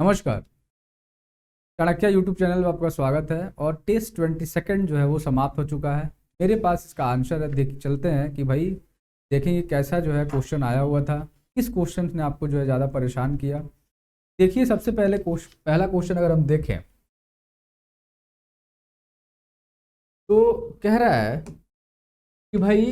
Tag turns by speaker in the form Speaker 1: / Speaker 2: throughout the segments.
Speaker 1: नमस्कार। Chanakya YouTube channel में आपका स्वागत है। और टेस्ट 22 जो है वो समाप्त हो चुका है। मेरे पास इसका आंसर है, देख चलते हैं कि भाई देखेंगे कैसा जो है क्वेश्चन आया हुआ था, किस क्वेश्चन ने आपको जो है ज़्यादा परेशान किया। देखिए सबसे पहले पहला क्वेश्चन अगर हम देखें तो कह रहा है कि भाई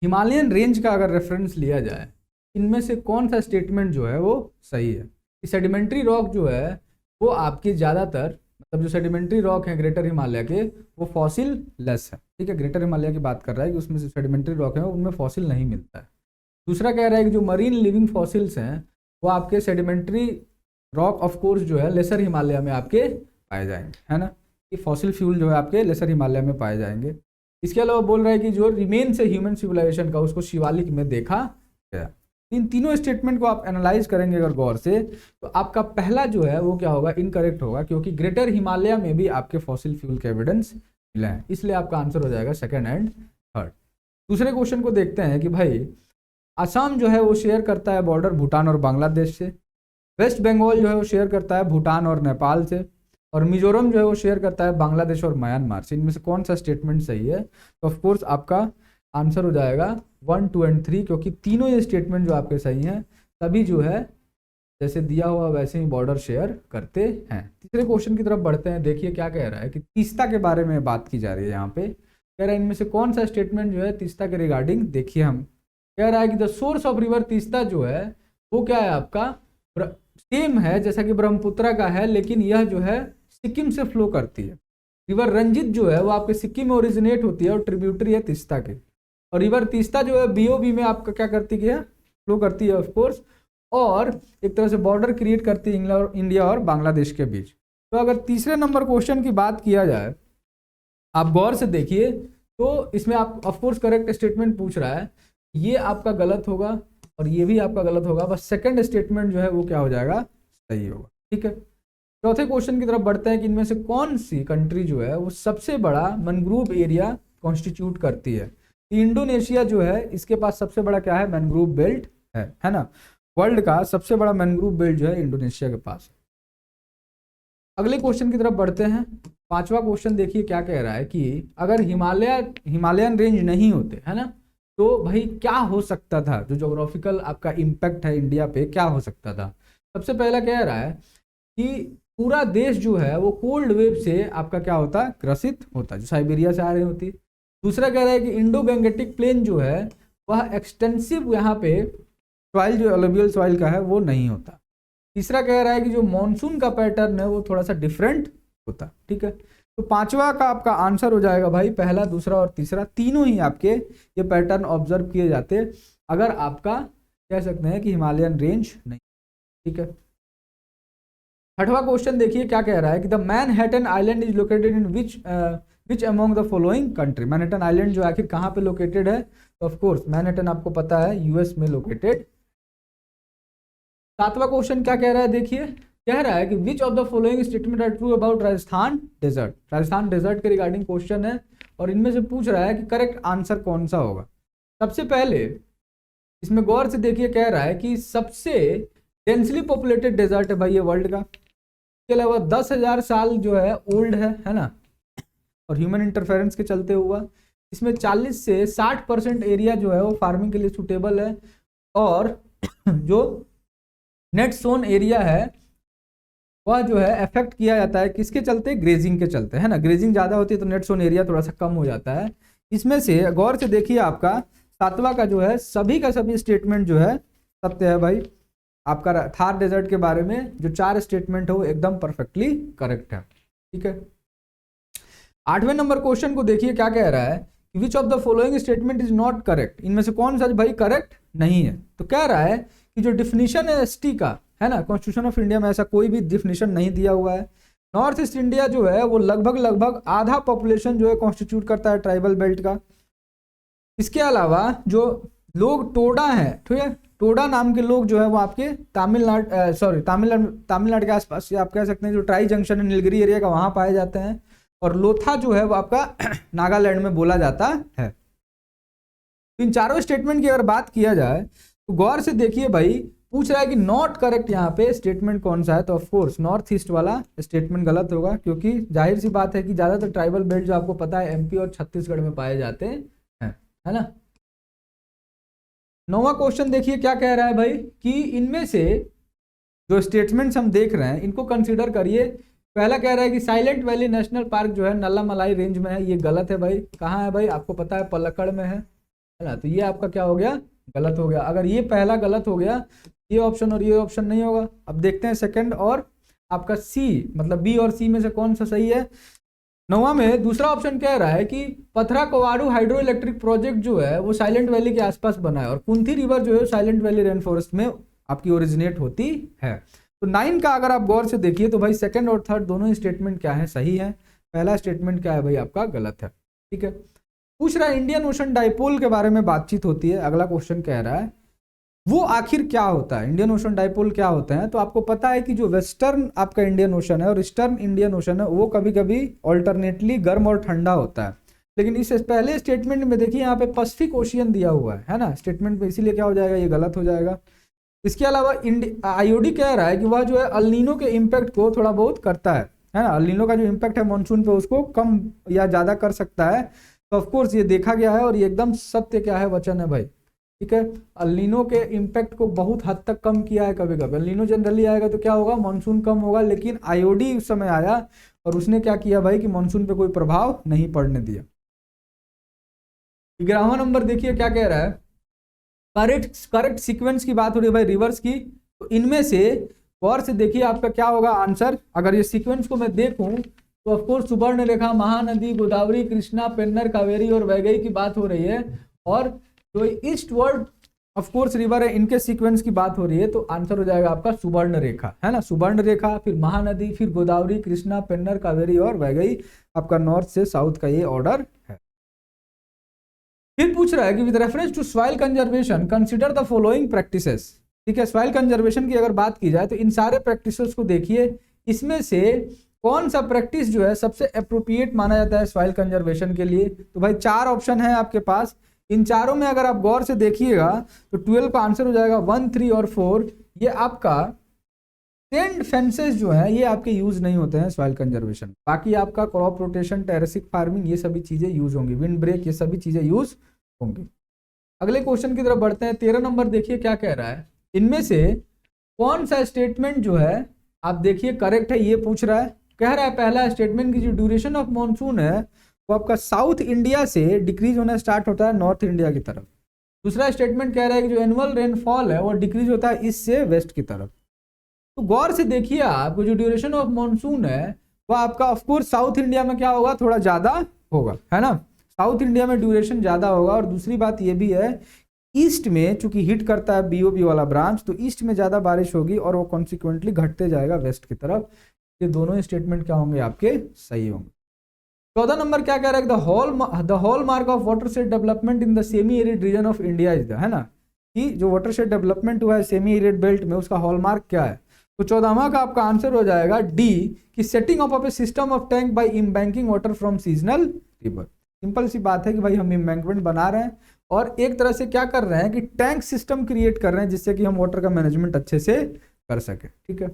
Speaker 1: हिमालयन रेंज का अगर रेफरेंस लिया जाए, इनमें से कौन सा स्टेटमेंट जो है वो सही है। सेडिमेंट्री रॉक जो है वो आपके ज़्यादातर मतलब जो सेडिमेंट्री रॉक है ग्रेटर हिमालय के वो फॉसिल लेस है। ठीक है, ग्रेटर हिमालय की बात कर रहा है कि उसमें से सेडिमेंट्री रॉक है उनमें फॉसिल नहीं मिलता है। दूसरा कह रहा है कि जो मरीन लिविंग फॉसिल्स हैं वो आपके सेडिमेंट्री रॉक ऑफ कोर्स जो है लेसर हिमालय में आपके पाए जाएंगे, है ना। कि फॉसिल फ्यूल जो है आपके लेसर हिमालय में पाए जाएंगे। इसके अलावा बोल रहा है कि जो रिमेन्स है ह्यूमन सिविलाइजेशन का उसको शिवालिक में देखा गया। इन तीनों स्टेटमेंट को आप एनालाइज करेंगे अगर गौर से तो आपका पहला जो है वो क्या होगा, इनकरेक्ट होगा, क्योंकि ग्रेटर हिमालय में भी आपके फॉसिल फ्यूल के एविडेंस मिले हैं। इसलिए आपका आंसर हो जाएगा सेकंड एंड थर्ड। दूसरे क्वेश्चन को देखते हैं कि भाई असम जो है वो शेयर करता है बॉर्डर भूटान और बांग्लादेश से। वेस्ट बंगाल जो है वो शेयर करता है भूटान और नेपाल से। और मिजोरम जो है वो शेयर करता है बांग्लादेश और म्यांमार से। इनमें से कौन सा स्टेटमेंट सही है? तो ऑफ कोर्स आपका आंसर हो जाएगा 1, 2 एंड 3, क्योंकि तीनों ये स्टेटमेंट जो आपके सही हैं सभी जो है जैसे दिया हुआ वैसे ही बॉर्डर शेयर करते हैं। तीसरे क्वेश्चन की तरफ बढ़ते हैं। देखिए क्या कह रहा है कि तीस्ता के बारे में बात की जा रही है। यहाँ पे कह रहा है इनमें से कौन सा स्टेटमेंट जो है तीस्ता के रिगार्डिंग देखिए। हम कह रहा है कि the source of river Teesta जो है वो क्या है आपका सेम है जैसा कि ब्रह्मपुत्र का है, लेकिन यह जो है सिक्किम से फ्लो करती है। रिवर रंजित जो है वो आपके सिक्किम में ओरिजिनेट होती है और ट्रिब्यूटरी है तीस्ता के। और रिवर तीस्ता जो है बीओबी में आपका क्या करती है, फ्लो करती है ऑफकोर्स, और एक तरह से बॉर्डर क्रिएट करती है इंडिया और बांग्लादेश के बीच। तो अगर तीसरे नंबर क्वेश्चन की बात किया जाए, आप गौर से देखिए तो इसमें आप ऑफकोर्स करेक्ट स्टेटमेंट पूछ रहा है, ये आपका गलत होगा और ये भी आपका गलत होगा। बस सेकंड स्टेटमेंट जो है वो क्या हो जाएगा, सही होगा। ठीक है, चौथे क्वेश्चन की तरफ बढ़ते हैं कि इनमें से कौन सी कंट्री जो है वो सबसे बड़ा मैनग्रोव एरिया कॉन्स्टिट्यूट करती है। इंडोनेशिया जो है इसके पास सबसे बड़ा क्या है, मैनग्रोव बेल्ट है ना। वर्ल्ड का सबसे बड़ा मैनग्रोव बेल्ट जो है इंडोनेशिया के पास। अगले क्वेश्चन की तरफ बढ़ते हैं। पांचवा क्वेश्चन देखिए क्या कह रहा है कि अगर हिमालयन रेंज नहीं होते, है ना, तो भाई क्या हो सकता था, जो ज्योग्राफिकल आपका इम्पैक्ट है इंडिया पे क्या हो सकता था। सबसे पहला कह रहा है कि पूरा देश जो है वो कोल्ड वेव से आपका क्या होता, ग्रसित होता, जो साइबेरिया से आ रही होती। दूसरा कह रहा है कि इंडो गैंगेटिक प्लेन जो है वह एक्सटेंसिव यहाँ पे सॉइल जो एलुवियल सॉइल का है वो नहीं होता। तीसरा कह रहा है कि जो मॉनसून का पैटर्न है वो थोड़ा सा डिफरेंट होता। ठीक है, तो पांचवा का आपका आंसर हो जाएगा भाई पहला, दूसरा और तीसरा, तीनों ही आपके ये पैटर्न ऑब्जर्व किए जाते अगर आपका कह सकते हैं कि हिमालयन रेंज नहीं। ठीक है, छठवां क्वेश्चन देखिए क्या कह रहा है कि the Manhattan island is located in which among the following country. Manhattan island जो आखिर कहाँ पे लोकेटेड है, तो ऑफ कोर्स मैनहट्टन आपको पता है यूएस में लोकेटेड। सातवां क्वेश्चन क्या कह रहा है, देखिए कह रहा है कि which of the following statement are true about Rajasthan desert. Rajasthan desert के रिगार्डिंग क्वेश्चन है और इनमें से पूछ रहा है कि करेक्ट आंसर कौन सा होगा। सबसे पहले इसमें गौर से देखिए, कह रहा है कि सबसे डेंसली पॉपुलेटेड डेजर्ट है भाई ये वर्ल्ड का। इसके अलावा 10,000 साल जो है ओल्ड है ना, और ह्यूमन इंटरफेरेंस के चलते हुआ। इसमें 40 से 60% एरिया जो है वो फार्मिंग के लिए सुटेबल है। और जो नेट सोन एरिया है वह जो है अफेक्ट किया जाता है किसके चलते, ग्रेजिंग के चलते, है ना। ग्रेजिंग ज़्यादा होती है तो नेट सोन एरिया थोड़ा सा कम हो जाता है। इसमें से गौर से देखिए आपका सातवां का जो है सभी का सभी स्टेटमेंट जो है सत्य है भाई। आपका थार डेजर्ट के बारे में जो 4 स्टेटमेंट है वो एकदम परफेक्टली करेक्ट है। ठीक है, आठवें नंबर क्वेश्चन को देखिए क्या कह रहा है, which of the following statement is not correct. इनमें से कौन सा भाई करेक्ट नहीं है। तो कह रहा है कि जो डिफिनीशन है एसटी का, है ना, कॉन्स्टिट्यूशन ऑफ इंडिया में ऐसा कोई भी डिफिनीशन नहीं दिया हुआ है। नॉर्थ ईस्ट इंडिया जो है वो लगभग आधा पॉपुलेशन जो है कॉन्स्टिट्यूट करता है ट्राइबल बेल्ट का। इसके अलावा जो लोग टोडा है, ठीक है, टोडा नाम के लोग जो है वो आपके तमिलनाडु के आसपास आप कह सकते हैं जो ट्राई जंक्शन है नीलगिरी एरिया का, वहां पाए जाते हैं। और लोथा जो है वो आपका नागालैंड में बोला जाता है। इन चारों स्टेटमेंट की अगर बात किया जाए तो गौर से देखिए भाई पूछ रहा है कि नॉट करेक्ट यहाँ पे स्टेटमेंट कौन सा है, तो ऑफ कोर्स नॉर्थ ईस्ट वाला स्टेटमेंट गलत होगा, क्योंकि जाहिर सी बात है कि ज्यादातर ट्राइबल बेल्ट जो आपको पता है एमपी और छत्तीसगढ़ में पाए जाते हैं, है ना। 9वां क्वेश्चन देखिए क्या कह रहा है भाई कि इनमें से जो स्टेटमेंट्स हम देख रहे हैं इनको कंसीडर करिए। पहला कह रहा है कि साइलेंट वैली नेशनल पार्क जो है नल्ला मलाई रेंज में है, ये गलत है भाई। कहाँ है भाई, आपको पता है पलक्कड़ में है ना, तो ये आपका क्या हो गया, गलत हो गया। अगर ये पहला गलत हो गया, ये ऑप्शन और ये ऑप्शन नहीं होगा। अब देखते हैं सेकंड और आपका सी, मतलब बी और सी में से कौन सा सही है। 9वां में दूसरा ऑप्शन कह रहा है कि पथरा कोवाड़ू हाइड्रो इलेक्ट्रिक प्रोजेक्ट जो है वो साइलेंट वैली के आसपास बना है और कुंथी रिवर जो है साइलेंट वैली रेन फॉरेस्ट में आपकी ओरिजिनेट होती है। तो 9 का अगर आप गौर से देखिए तो भाई सेकंड और थर्ड दोनों ही स्टेटमेंट क्या है, सही है। पहला स्टेटमेंट क्या है भाई, आपका गलत है। ठीक है, पूछ रहा है इंडियन ओशन डाइपोल के बारे में बातचीत होती है। अगला क्वेश्चन कह रहा है वो आखिर क्या होता है, इंडियन ओशन डाइपोल क्या होता है। तो आपको पता है कि जो वेस्टर्न आपका इंडियन ओशन है और ईस्टर्न इंडियन ओशन है वो कभी कभी ऑल्टरनेटली गर्म और ठंडा होता है। लेकिन इस पहले स्टेटमेंट में देखिए यहाँ पे पैसिफिक ओशियन दिया हुआ है ना स्टेटमेंट में, इसीलिए क्या हो जाएगा, ये गलत हो जाएगा। इसके अलावा आईओडी कह रहा है कि वह जो है अल्नीनो के इम्पैक्ट को थोड़ा बहुत करता है ना। अल्नीनो का जो इम्पैक्ट है मानसून पे उसको कम या ज्यादा कर सकता है। तो ऑफकोर्स ये देखा गया है और ये एकदम सत्य क्या है, वचन है भाई। ठीक है, अल्नीनो के इम्पैक्ट को बहुत हद तक कम किया है। कभी कभी अल्नीनो जनरली आएगा तो क्या होगा, मानसून कम होगा, लेकिन आईओडी उस समय आया और उसने क्या किया भाई कि मानसून पे कोई प्रभाव नहीं पड़ने दिया। 11वां नंबर देखिए क्या कह रहा है, करेक्ट सीक्वेंस की बात हो रही है भाई रिवर्स की। तो इनमें से गौर से देखिए आपका क्या होगा आंसर। अगर ये सीक्वेंस को मैं देखूं तो ऑफकोर्स सुवर्ण रेखा, महानदी, गोदावरी, कृष्णा, पेन्नर, कावेरी और वैगई की बात हो रही है। और जो ईस्ट वर्ड ऑफकोर्स रिवर है इनके सीक्वेंस की बात हो रही है। तो आंसर हो जाएगा आपका सुवर्ण रेखा, है ना। सुवर्ण रेखा, फिर महानदी, फिर गोदावरी, कृष्णा, पेन्नर, कावेरी और वैगई, आपका नॉर्थ से साउथ का ये ऑर्डर है। फिर पूछ रहा है कि with reference to soil conservation consider the following practices. ठीक है, सॉइल कंजर्वेशन की अगर बात की जाए तो इन सारे प्रैक्टिसेस को देखिए, इसमें से कौन सा प्रैक्टिस जो है सबसे अप्रोप्रिएट माना जाता है सॉइल कंजर्वेशन के लिए। तो भाई 4 ऑप्शन है आपके पास, इन चारों में अगर आप गौर से देखिएगा तो 12 का आंसर हो जाएगा 1, 3 और 4। ये आपका टेंट फेंसेस जो है ये आपके यूज नहीं होते हैं सॉइल कंजर्वेशन। बाकी आपका क्रॉप रोटेशन, टेरेसिक फार्मिंग, ये सभी चीजें यूज होंगी, विंड ब्रेक, ये सभी चीजें यूज होंगी। अगले क्वेश्चन की तरफ बढ़ते हैं। 13 नंबर देखिए क्या कह रहा है, इनमें से कौन सा स्टेटमेंट जो है आप देखिए करेक्ट है, ये पूछ रहा है। कह रहा है पहला स्टेटमेंट की जो ड्यूरेशन ऑफ मॉनसून है वो आपका साउथ इंडिया से डिक्रीज होना स्टार्ट होता है नॉर्थ इंडिया की तरफ। दूसरा स्टेटमेंट कह रहा है कि जो एनुअल रेनफॉल है वो डिक्रीज होता है ईस्ट से वेस्ट की तरफ। तो गौर से देखिए आपको जो ड्यूरेशन ऑफ मॉनसून है वो आपका ऑफकोर्स साउथ इंडिया में क्या होगा, थोड़ा ज्यादा होगा, है ना। साउथ इंडिया में ड्यूरेशन ज्यादा होगा। और दूसरी बात ये भी है ईस्ट में चूंकि हिट करता है बीओबी वाला ब्रांच, तो ईस्ट में ज्यादा बारिश होगी और वो कॉन्सिक्वेंटली घटते जाएगा वेस्ट की तरफ। ये दोनों स्टेटमेंट क्या होंगे, आपके सही होंगे। 14 नंबर क्या कह रहा है, the hall mark of watershed development in the semi arid region of India is the, है ना, कि जो वाटरशेड डेवलपमेंट हुआ है सेमी एरिड बेल्ट में उसका हॉलमार्क क्या है। तो 14वां का आपका आंसर हो जाएगा डी, कि setting up of a system of tank by embanking water from seasonal river. Simple सी बात है कि भाई हम इम्बैंकमेंट बना रहे हैं और एक तरह से क्या कर रहे हैं कि टैंक सिस्टम क्रिएट कर रहे हैं जिससे कि हम वाटर का मैनेजमेंट अच्छे से कर सके। ठीक है,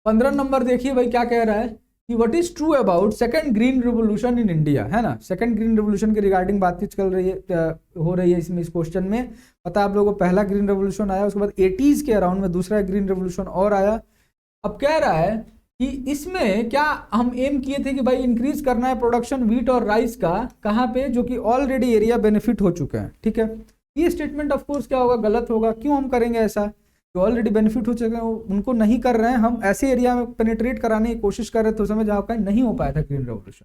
Speaker 1: 15 नंबर देखिए भाई क्या कह रहा है कि what is true about second green revolution in India, है ना। सेकंड ग्रीन रिवोल्यूशन के रिगार्डिंग बातचीत चल रही है, हो रही है इसमें, इस क्वेश्चन में। पता है आप लोगों को पहला ग्रीन रिवोल्यूशन आया, उसके बाद 80s के अराउंड में दूसरा ग्रीन रिवोल्यूशन और आया। अब कह रहा है कि इसमें क्या हम एम किए थे कि भाई इंक्रीज करना है प्रोडक्शन व्हीट और राइस का, कहाँ पे, जो कि ऑलरेडी एरिया बेनिफिट हो चुके हैं। ठीक है, ये स्टेटमेंट ऑफ कोर्स क्या होगा, गलत होगा। क्यों हम करेंगे ऐसा, जो ऑलरेडी बेनिफिट हो चुके हैं उनको नहीं कर रहे हैं, हम ऐसे एरिया में पेनिट्रेट कराने की कोशिश कर रहे थे, उस समय जहाँ कहीं नहीं हो पाया था ग्रीन रेवोल्यूशन।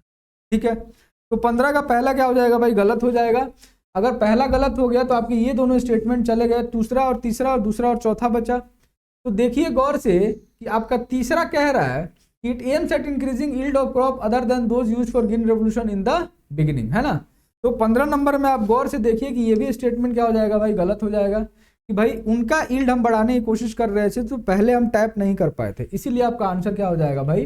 Speaker 1: ठीक है, तो 15 का पहला क्या हो जाएगा भाई, गलत हो जाएगा। अगर पहला गलत हो गया तो आपके ये दोनों स्टेटमेंट चले गए, दूसरा और तीसरा, और दूसरा और चौथा बचा। तो देखिए गौर से कि आपका तीसरा कह रहा है कि it aims at increasing yield of crop other than those used for green revolution in the beginning, है ना। तो 15 नंबर में आप गौर से देखिए कि ये भी स्टेटमेंट क्या हो जाएगा भाई, गलत हो जाएगा, कि भाई उनका यील्ड हम बढ़ाने की कोशिश कर रहे थे तो पहले हम टैप नहीं कर पाए थे, इसीलिए आपका आंसर क्या हो जाएगा भाई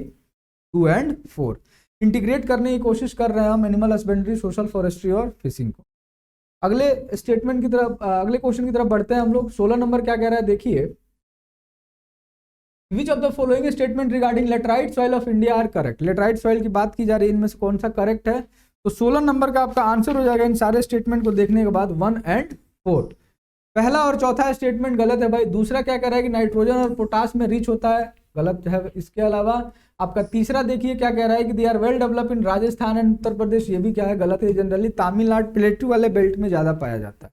Speaker 1: 2 और 4। इंटीग्रेट करने की कोशिश कर रहे हैं हम एनिमल हस्बेंड्री, सोशल फॉरेस्ट्री और फिशिंग को। अगले स्टेटमेंट की तरफ, अगले क्वेश्चन की तरफ बढ़ते हैं हम लोग। 16 नंबर क्या कह रहा है देखिए, which of the following statement regarding laterite soil of India are correct. Laterite soil की बात की जा रही है, इनमें से कौन सा करेक्ट है? तो 16 नंबर का आपका आंसर हो जाएगा इन सारे स्टेटमेंट को देखने के बाद 1 और 4। पहला और चौथा स्टेटमेंट गलत है भाई। दूसरा क्या कह रहा है कि नाइट्रोजन और पोटास में रिच होता है, गलत है। इसके अलावा आपका तीसरा देखिए क्या कह रहा है कि they are well develop in Rajasthan and Uttar Pradesh, ये भी क्या है, गलत है। जनरली तमिलनाडु प्लेट्यू वाले बेल्ट में ज्यादा पाया जाता है।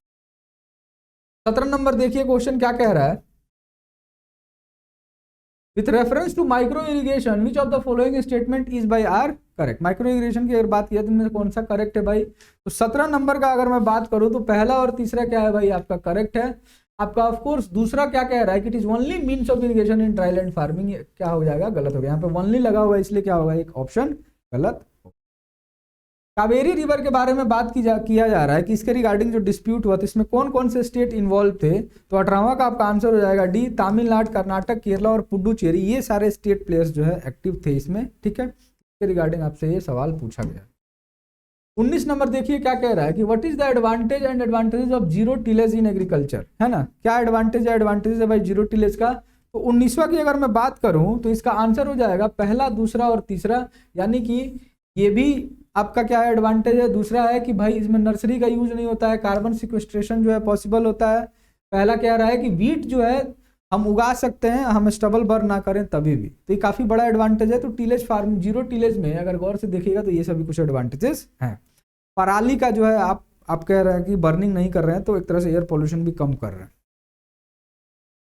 Speaker 1: 17 नंबर देखिए क्वेश्चन क्या कह रहा है, with reference to micro irrigation which of the following statement is by are correct. Micro irrigation की अगर बात किया तो इनमें से कौन सा करेक्ट है भाई? तो 17 नंबर का अगर मैं बात करूं तो पहला और तीसरा क्या है भाई आपका करेक्ट है। आपका ऑफ कोर्स दूसरा क्या कह रहा है कि it is only means of irrigation in dry land farming, क्या हो जाएगा, गलत हो गया। यहाँ पे ओनली लगा हुआ है इसलिए क्या होगा, एक ऑप्शन गलत। कावेरी रिवर के बारे में बात किया जा रहा है कि इसके रिगार्डिंग जो डिस्प्यूट हुआ था इसमें कौन कौन से स्टेट इन्वॉल्व थे? तो 18वां का आपका आंसर हो जाएगा डी, तमिलनाडु, कर्नाटक, केरला और पुडुचेरी। ये सारे स्टेट प्लेयर्स जो है एक्टिव थे इसमें, ठीक है। इसके रिगार्डिंग आपसे ये सवाल पूछा गया। 19 नंबर देखिए क्या कह रहा है कि what is the advantage and advantages of zero tillage in agriculture, है ना। क्या एडवांटेज है भाई जीरो टिलेज का? तो 19वां की अगर मैं बात करूं तो इसका आंसर हो जाएगा पहला, दूसरा और तीसरा, यानी कि ये भी आपका क्या एडवांटेज है। दूसरा है कि भाई इसमें नर्सरी का यूज नहीं होता है, कार्बन सिक्वेस्ट्रेशन जो है पॉसिबल होता है। पहला कह रहा है कि वीट जो है हम उगा सकते हैं, हम स्टबल बर्न ना करें तभी भी, तो ये काफी बड़ा एडवांटेज है। तो टिलेज फार्म, जीरो टिलेज में अगर गौर से देखिएगा तो ये सभी कुछ एडवांटेजेस हैं। पराली का जो है आप कह रहे हैं कि बर्निंग नहीं कर रहे हैं, तो एक तरह से एयर पोल्यूशन भी कम कर रहे हैं।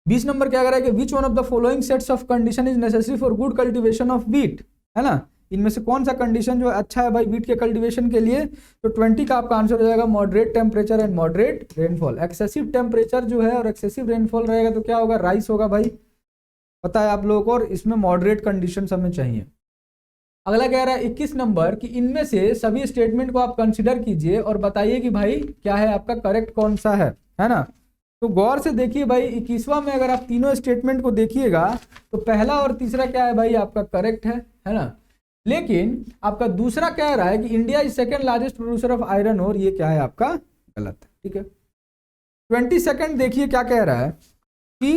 Speaker 1: 20 नंबर क्या कर रहा है कि which one of the following sets of condition is necessary for good cultivation of wheat, है ना। इनमें से कौन सा कंडीशन जो अच्छा है भाई वीट के कल्टीवेशन के लिए? तो 20 का आपका आंसर हो जाएगा moderate temperature and moderate rainfall. Excessive temperature जो है और एक्सेसिव रेनफॉल रहेगा तो क्या होगा, राइस होगा भाई, पता है आप लोगों को। और इसमें मॉडरेट कंडीशन हमें चाहिए। अगला कह रहा है 21 नंबर कि इनमें से सभी स्टेटमेंट को आप कंसिडर कीजिए और बताइए कि भाई क्या है आपका करेक्ट कौन सा है ना। तो गौर से देखिए भाई 21वां में अगर आप तीनों स्टेटमेंट को देखिएगा तो पहला और तीसरा क्या है भाई आपका करेक्ट है ना। लेकिन आपका दूसरा कह रहा है कि India is second largest producer of iron ore, ये क्या है आपका गलत है, ठीक है। 22 देखिए क्या कह रहा है कि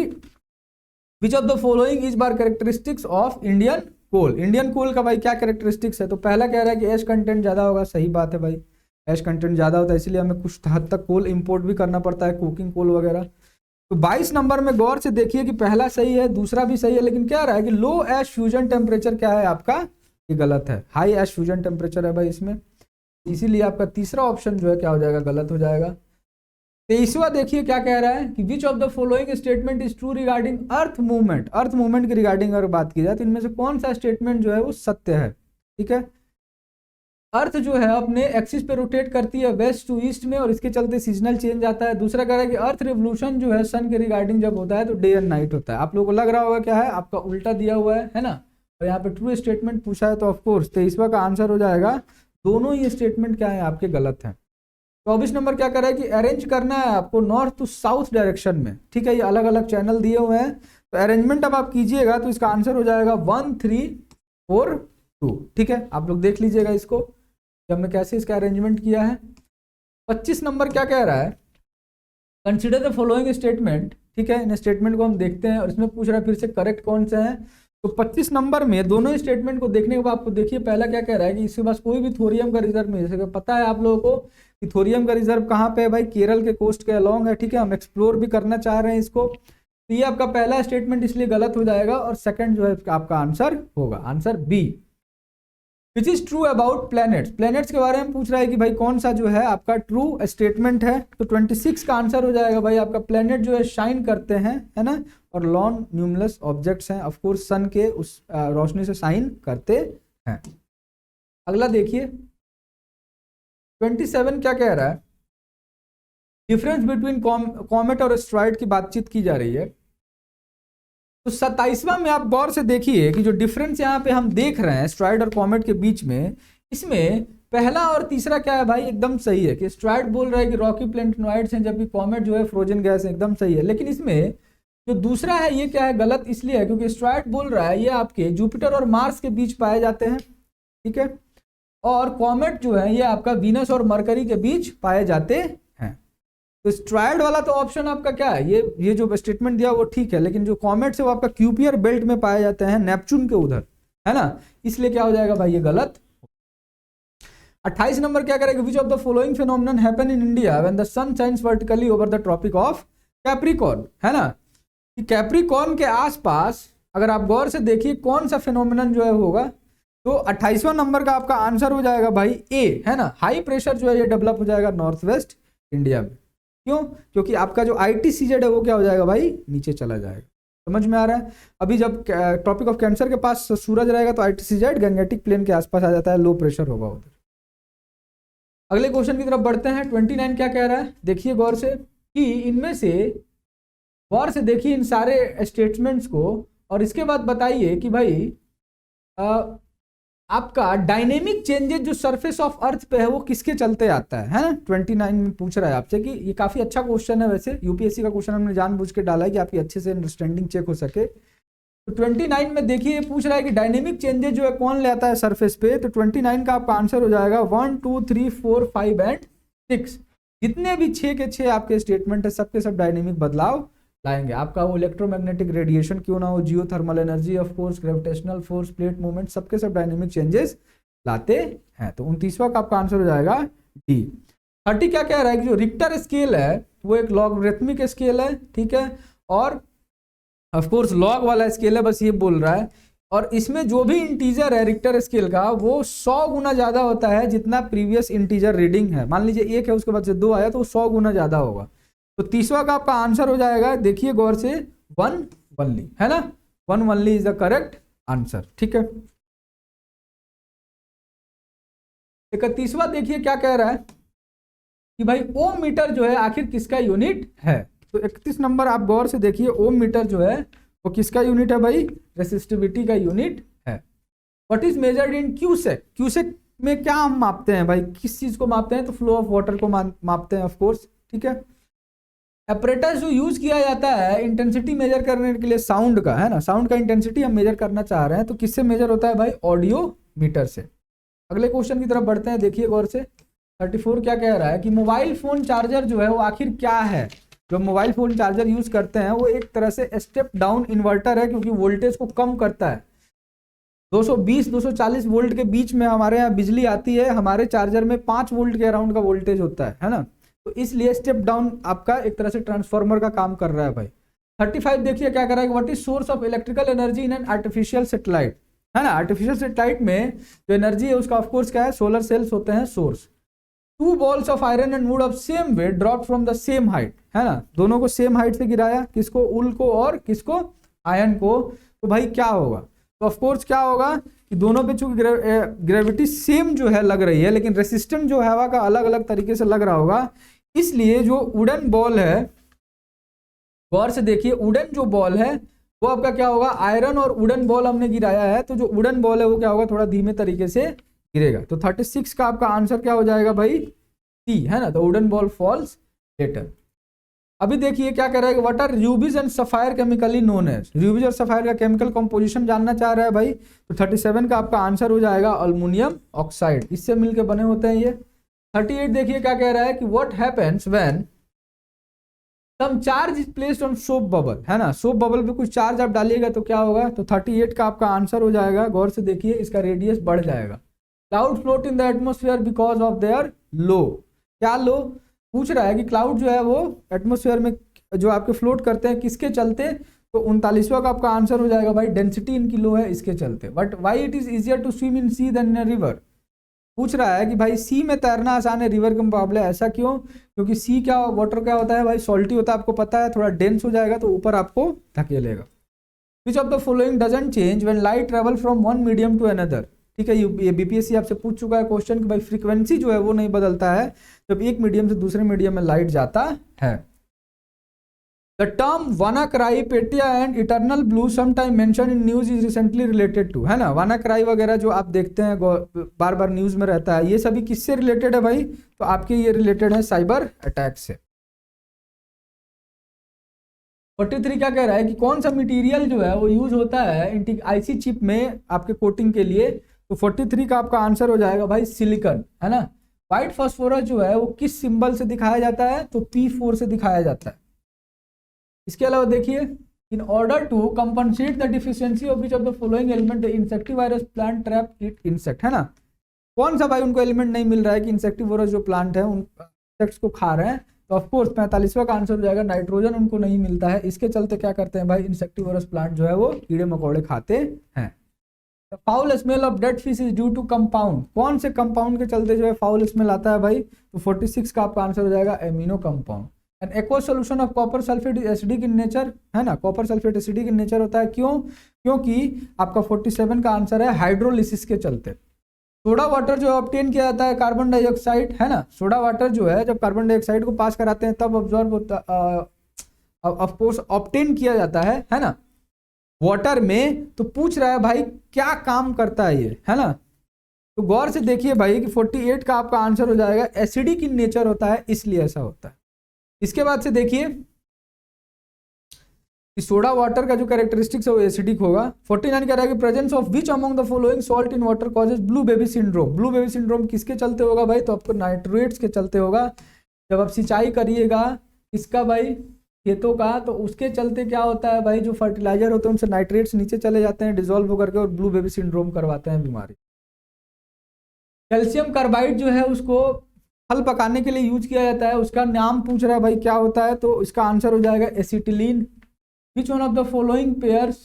Speaker 1: which of the following is bar characteristics of Indian coal. Indian coal का भाई क्या कैरेक्टरिस्टिक्स है? तो पहला कह रहा है कि ऐश कंटेंट ज्यादा होगा, सही बात है भाई, ऐश कंटेंट ज्यादा होता है इसलिए हमें कुछ हद तक कोल इंपोर्ट भी करना पड़ता है, कुकिंग कोल वगैरह। तो 22 नंबर में गौर से देखिए कि पहला सही है, दूसरा भी सही है, लेकिन क्या रहा है कि लो ऐश फ्यूजन टेम्परेचर क्या है आपका, ये गलत है। हाई ऐश फ्यूजन टेम्परेचर है भाई इसमें, इसीलिए आपका तीसरा ऑप्शन जो है क्या हो जाएगा, गलत हो जाएगा। 23वां देखिए क्या कह रहा है कि which of the following statement is true regarding earth movement. Earth movement के रिगार्डिंग अगर बात की जाए तो इनमें से कौन सा स्टेटमेंट जो है वो सत्य है, ठीक है। अर्थ जो है अपने एक्सिस पे रोटेट करती है वेस्ट टू ईस्ट में और इसके चलते सीजनल चेंज आता है। दूसरा कह रहा है कि अर्थ रिवोल्यूशन जो है सन के रिगार्डिंग जब होता है तो डे एंड नाइट होता है। आप लोगों को लग रहा होगा क्या है आपका उल्टा दिया हुआ है ना। और यहाँ पे ट्रू स्टेटमेंट पूछा है तो ऑफकोर्स 23वां का आंसर हो जाएगा, दोनों ही स्टेटमेंट क्या है आपके गलत हैं। 24 नंबर क्या कर रहा है कि अरेंज करना है आपको नॉर्थ टू साउथ डायरेक्शन में, ठीक है। ये अलग अलग चैनल दिए हुए हैं, तो अरेंजमेंट अब आप कीजिएगा तो इसका आंसर हो जाएगा 1 3 4 2, ठीक है। आप लोग देख लीजिएगा इसको कि हमने कैसे इसका अरेंजमेंट किया है। 25 नंबर क्या कह रहा है, कंसिडर द फॉलोइंग स्टेटमेंट, ठीक है। इन स्टेटमेंट को हम देखते हैं और इसमें पूछ रहा है फिर से करेक्ट कौन से हैं। तो 25 नंबर में दोनों ही स्टेटमेंट को देखने के बाद आपको देखिए पहला क्या कह रहा है कि इसके पास कोई भी थोरियम का रिजर्व नहीं है। पता है आप लोगों को कि थोरियम का रिजर्व कहाँ पे है भाई, केरल के कोस्ट के अलोंग है, ठीक है। हम एक्सप्लोर भी करना चाह रहे हैं इसको, तो ये आपका पहला स्टेटमेंट इसलिए गलत हो जाएगा और सेकंड जो है आपका आंसर होगा answer B, which is true about planets. Planets के बारे में पूछ रहा है कि भाई कौन सा जो है आपका ट्रू स्टेटमेंट है। तो 26 का आंसर हो जाएगा भाई आपका प्लैनेट जो है शाइन करते हैं, है ना, और लॉन न्यूमरस ऑब्जेक्ट्स हैं, ऑफ कोर्स सन के उस रोशनी से शाइन करते हैं। अगला देखिए 27 क्या कह रहा है, डिफरेंस बिटवीन कॉमेट और एस्ट्रॉइड की बातचीत की जा रही है। तो 27वां में आप गौर से देखिए कि जो डिफरेंस यहाँ पे हम देख रहे हैं एस्ट्रॉइड और कॉमेट के बीच में, इसमें पहला और तीसरा क्या है भाई एकदम सही है कि एस्ट्रॉइड बोल रहा है कि रॉकी प्लैनेटॉइड्स हैं जबकि कॉमेट जो है फ्रोजन गैस है, एकदम सही है। लेकिन इसमें जो दूसरा है ये क्या है, गलत इसलिए है क्योंकि एस्ट्रॉइड बोल रहा है ये आपके जुपिटर और मार्स के बीच पाए जाते हैं, ठीक है। और कॉमेट जो है ये आपका वीनस और मरकरी के बीच पाए जाते हैं। तो स्ट्राइड वाला तो ऑप्शन आपका क्या है, ये जो स्टेटमेंट दिया वो ठीक है, लेकिन जो कॉमेट्स है वो आपका क्यूपियर बेल्ट में पाए जाते हैं, नेपच्यून के उधर, है ना, इसलिए क्या हो जाएगा भाई, ये गलत। 28 नंबर क्या करेगा, which of the following phenomenon happen in India when the sun shines vertically over the tropic of Capricorn, है ना, कि कैप्रिकॉर्न के आसपास अगर आप गौर से देखिए कौन सा फिनोमिनन जो है होगा, तो 28वां नंबर का आपका आंसर हो जाएगा भाई ए, है ना, हाई प्रेशर जो है ये डेवलप हो जाएगा नॉर्थ वेस्ट इंडिया में। क्यों? क्योंकि आपका जो ITCZ है वो क्या हो जाएगा भाई, नीचे चला जाएगा। समझ में आ रहा है? अभी जब ट्रॉपिक ऑफ कैंसर के पास सूरज रहेगा तो ITCZ गैंगेटिक प्लेन के आसपास आ जाता है, लो प्रेशर होगा उधर। अगले क्वेश्चन की तरफ बढ़ते हैं। 29 क्या कह रहा है, देखिए गौर से, कि इनमें से गौर से देखिए इन सारे स्टेटमेंट्स को, और इसके बाद बताइए कि भाई आपका डायनेमिक चेंजेस जो सरफेस ऑफ अर्थ पे है वो किसके चलते आता है ना। 29 में पूछ रहा है आपसे, कि ये काफी अच्छा क्वेश्चन है, वैसे यूपीएससी का क्वेश्चन हमने जानबूझ के डाला है कि आपकी अच्छे से अंडरस्टैंडिंग चेक हो सके। तो 29 में देखिए पूछ रहा है कि डायनेमिक चेंजेस जो है कौन ले आता है सरफेस पे, तो 29 का आपका आंसर हो जाएगा 1 2 3 4 5 एंड 6। जितने भी 6 के 6 आपके स्टेटमेंट है सबके सब डायनेमिक बदलाव लाएंगे। आपका वो इलेक्ट्रोमैग्नेटिक रेडिएशन क्यों ना हो, geothermal energy, of course gravitational force, plate movement, सबके सब डायनेमिक चेंजेस लाते हैं। तो 29वां का आपका आंसर हो जाएगा डी। 30 क्या कह रहा है कि जो रिक्टर स्केल है वो एक लॉगरिथमिक स्केल है, ठीक है, और ऑफ कोर्स लॉग वाला स्केल है, बस ये बोल रहा है, और इसमें जो भी इंटीजर है रिक्टर स्केल का वो 100 गुना ज्यादा होता है जितना प्रीवियस इंटीजर रीडिंग है। मान लीजिए 1 है उसके बाद से 2 आया तो वो 100 गुना ज्यादा होगा। तो 30वां का आपका आंसर हो जाएगा, देखिए गौर से, 1 only, है ना, 1 only is the correct answer, ठीक है। 31वां देखिए क्या कह रहा है कि भाई ओम मीटर जो है आखिर किसका यूनिट है। तो 31 नंबर आप गौर से देखिए, ओम मीटर जो है वो किसका यूनिट है भाई, रेसिस्टिविटी का यूनिट है। What is measured in cusec, cusec में क्या हम मापते हैं भाई, किस चीज को मापते हैं, तो फ्लो ऑफ वाटर को मापते हैं ऑफ कोर्स, ठीक है। एपरेटस जो यूज किया जाता है इंटेंसिटी मेजर करने के लिए साउंड का, है ना, साउंड का इंटेंसिटी हम मेजर करना चाह रहे हैं तो किससे मेजर होता है भाई, ऑडियो मीटर से। अगले क्वेश्चन की तरफ बढ़ते हैं, देखिए गौर से। 34 क्या कह रहा है कि मोबाइल फोन चार्जर जो है वो आखिर क्या है। जो मोबाइल फोन चार्जर यूज करते हैं वो एक तरह से स्टेप डाउन इन्वर्टर है, क्योंकि वोल्टेज को कम करता है। 220-240 वोल्ट के बीच में हमारे यहाँ बिजली आती है, हमारे चार्जर में 5 वोल्ट के अराउंड का वोल्टेज होता है ना, तो इसलिए स्टेप डाउन आपका एक तरह से ट्रांसफार्मर का काम कर रहा है भाई। 35 देखिए क्या कर रहा है, what is source of electrical energy in an artificial satellite, है ना। आर्टिफिशियल सैटेलाइट में जो एनर्जी है उसका ऑफ कोर्स क्या है, सोलर सेल्स होते हैं source. 2 balls of iron and would of same wait drop from the same height, है ना, दोनों को सेम हाइट से गिराया, किसको, उल को और किसको, आयन को, तो भाई क्या होगा, तो ऑफ कोर्स क्या होगा कि दोनों पे चूंकि ग्रेविटी सेम जो है लग रही है, लेकिन रेसिस्टेंट जो है हवा का अलग अलग तरीके से लग रहा होगा, इसलिए जो वुडन बॉल है, गौर से देखिए, वुडन जो बॉल है वो आपका क्या होगा, आयरन और वुडन बॉल हमने गिराया है, तो जो वुडन बॉल है वो क्या होगा, थोड़ा धीमे तरीके से गिरेगा। तो 36 का आपका आंसर क्या हो जाएगा भाई, सी, है ना, तो वुडन बॉल फॉल्स लेटर। अभी देखिए क्या कह रहा है, what are rubies and sapphire chemically known as, rubies और सफायर का केमिकल कंपोजिशन जानना चाह रहा है भाई। तो 37 का आपका आंसर हो जाएगा अल्युमिनियम ऑक्साइड, इससे मिलकर बने होते हैं ये। 38 देखिए क्या कह रहा है कि what happens when some charge is placed on soap bubble, है ना, सोप बबल पे कुछ चार्ज आप डालिएगा तो क्या होगा, तो 38 का आपका आंसर हो जाएगा, गौर से देखिए, इसका रेडियस बढ़ जाएगा। Cloud float in the atmosphere because of their low, क्या लो, पूछ रहा है कि क्लाउड जो है वो एटमोस्फेयर में जो आपके फ्लोट करते हैं किसके चलते, तो 39वां का आपका आंसर हो जाएगा भाई, डेंसिटी इनकी लो है इसके चलते। But why it is easier to swim in sea than in river, पूछ रहा है कि भाई सी में तैरना आसान है रिवर के मुकाबले, ऐसा क्यों, क्योंकि सी क्या, वाटर क्या होता है भाई, सॉल्टी होता है, आपको पता है, थोड़ा डेंस हो जाएगा तो ऊपर आपको धकेलेगा। Which of the following doesn't change when light travel from one medium to another, ठीक है, ये बीपीएससी आपसे पूछ चुका है क्वेश्चन कि भाई फ्रीक्वेंसी जो है वो नहीं बदलता है जब एक मीडियम से दूसरे मीडियम में लाइट जाता है। The term WannaCry, Petya and Eternal Blue sometime mention in news is recently related to, है ना, वानाक्राई वगैरह जो आप देखते हैं बार बार न्यूज में रहता है, ये सभी किससे रिलेटेड है भाई, तो आपके ये रिलेटेड है साइबर अटैक से। 43 क्या कह रहा है कि कौन सा मटेरियल जो है वो यूज होता है आईसी चिप में आपके कोटिंग के लिए, तो 43 का आपका आंसर हो जाएगा भाई सिलिकॉन, है ना। व्हाइट फास्फोरस जो है वो किस सिंबल से दिखाया जाता है, तो P4 से दिखाया जाता है। इसके अलावा देखिए, in order to compensate the deficiency of which of the following element the insectivorous plant trap it insect, है ना, कौन सा भाई उनको एलिमेंट नहीं मिल रहा है कि इंसेक्टिवायरस जो प्लांट है उन इंसेक्ट्स को खा रहे हैं, तो ऑफकोर्स 45वां का आंसर हो जाएगा नाइट्रोजन उनको नहीं मिलता है, इसके चलते क्या करते हैं भाई, इंसेक्टिवायरस प्लांट जो है वो कीड़े मकोड़े खाते हैं। Foul smell of dead fish is due to compound, कौन से कंपाउंड के चलते जो है फाउल स्मेल आता है भाई, तो 46 का आपका आंसर हो जाएगा amino compound. And aqueous solution of copper sulphate acidic in nature, है ना, copper sulphate acidic in nature होता है, क्यों, क्योंकि आपका 47 का आंसर है हाइड्रोलिसिस के चलते। सोडा वाटर जो ऑब्टेन किया जाता है कार्बन डाइऑक्साइड, है ना, सोडा वाटर जो है जब कार्बन डाइऑक्साइड को पास कराते हैं तब ऑब्जॉर्ब होता, ऑफ कोर्स ऑब्टेन किया जाता है ना, वाटर में। तो पूछ रहा है भाई क्या काम करता है ये, है ना, तो गौर से देखिए भाई कि 48 का आपका आंसर हो जाएगा एसिडिक इन नेचर होता है, इसलिए ऐसा होता है। इसके बाद से देखिए कि सोडा वाटर का जो कैरेक्टरिस्टिक्स है वो एसिडिक होगा। 49 कह रहा है कि presence of which among the following salt in water causes blue baby syndrome, blue baby syndrome किसके चलते होगा भाई, तो आपको नाइट्रेट्स के चलते होगा। जब आप सिंचाई करिएगा इसका भाई खेतों का, तो उसके चलते क्या होता है भाई, जो फर्टिलाइजर होते हैं उनसे नाइट्रेट्स नीचे चले जाते हैं डिजोल्व होकर के, और ब्लू बेबी सिंड्रोम करवाते हैं बीमारी। कैल्शियम कार्बाइड जो है उसको फल पकाने के लिए यूज किया जाता है, उसका नाम पूछ रहा है भाई क्या होता है, तो इसका आंसर हो जाएगा acetylene. Which one of the following pairs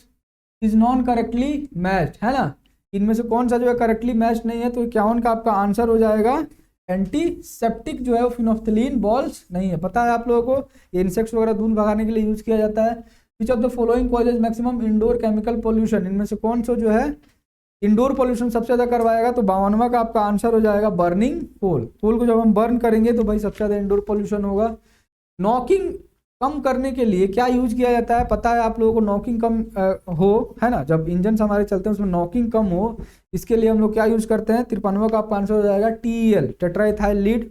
Speaker 1: is non correctly matched, है ना, इनमें से कौन सा जो है करेक्टली मैच नहीं है, तो 51 का आपका आंसर हो जाएगा एंटीसेप्टिक जो है वो फिनोफ्थलीन बॉल्स नहीं है। पता है आप लोगों को, ये इंसेक्ट्स वगैरह दूर भगाने के लिए यूज किया जाता है। Which of the following causes maximum indoor chemical pollution, इनमें से कौन सा जो है इंडोर पोल्यूशन सबसे ज्यादा करवाएगा, तो 52वां का आपका आंसर हो जाएगा बर्निंग कोल। कोल को जब हम बर्न करेंगे तो भाई सबसे ज्यादा इंडोर पोल्यूशन होगा। नॉकिंग कम करने के लिए क्या यूज किया जाता है, पता है आप लोगों को, नॉकिंग कम हो, है ना, जब इंजन हमारे चलते हैं उसमें नॉकिंग कम हो, इसके लिए हम लोग क्या यूज करते हैं, 53वां का आपका आंसर हो जाएगा TEL टेट्राइथाइल लीड।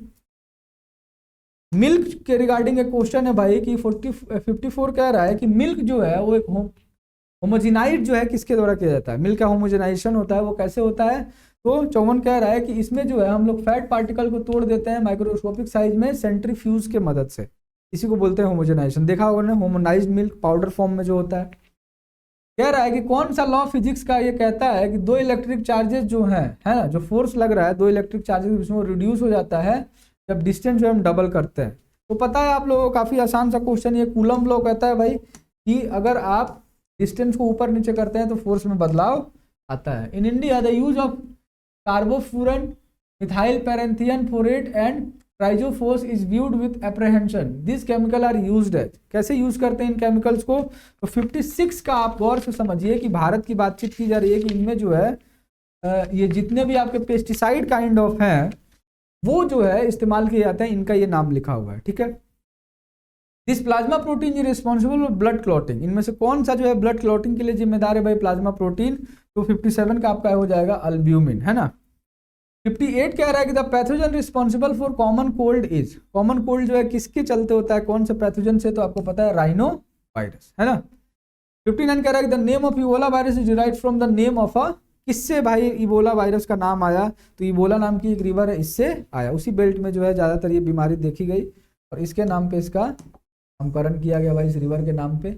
Speaker 1: मिल्क के रिगार्डिंग एक क्वेश्चन है भाई कि 54 कह रहा है कि मिल्क जो है वो एक होमोजेनाइज जो है किसके द्वारा किया जाता है, मिल्क का होमोजेनाइजेशन होता है वो कैसे होता है, तो 54 कह रहा है कि इसमें जो है हम लोग फैट पार्टिकल को तोड़ देते हैं माइक्रोस्कोपिक साइज में सेंट्रीफ्यूज के मदद से, इसी को बोलते हैं होमोजेनाइजेशन। देखा होगा ना होमोनाइज्ड मिल्क पाउडर फॉर्म में जो होता है। कह रहा है कि कौन सा लॉ फिजिक्स का ये कहता है कि दो इलेक्ट्रिक चार्जेस जो हैं, है ना, जो फोर्स लग रहा है दो इलेक्ट्रिक चार्जेस के बीच में, वो रिड्यूस हो जाता है जब डिस्टेंस जो हम डबल करते हैं। तो पता है आप लोगों को, काफी आसान सा क्वेश्चन, ये कूलम लॉ कहता है भाई कि अगर आप डिस्टेंस को ऊपर नीचे करते हैं तो फोर्स में बदलाव आता है। In India the use of carbofuran, methyl parathion phorate and triazophos is viewed with apprehension, this chemical are used as, कैसे यूज करते हैं इन केमिकल्स को, तो 56 का आप गौर से समझिए कि भारत की बातचीत की जा रही है कि इनमें जो है ये जितने भी आपके पेस्टिसाइड काइंड ऑफ हैं वो जो है इस्तेमाल किए जाते हैं, इनका ये नाम लिखा हुआ है, ठीक है। This plasma protein is responsible for blood clotting, इनमें से कौन सा जो है ब्लड क्लॉटिंग के लिए जिम्मेदार है भाई, प्लाज्मा प्रोटीन, तो 57 का आपका हो जाएगा अल्ब्यूमिन, है ना। 58 कह रहा है कि the pathogen responsible for common cold is, common cold जो है किसके चलते होता है, कौन से पैथोजन से, तो आपको पता है राइनो वायरस, है ना। 59 कह रहा है कि the name of Ebola virus is derived from the name of a, किससे भाई इबोला वायरस का नाम आया, तो इबोला नाम की एक रिवर है, इससे आया, उसी बेल्ट में जो है ज्यादातर ये बीमारी देखी गई और इसके नाम पे इसका नामकरण किया गया भाई, इस रिवर के नाम पे।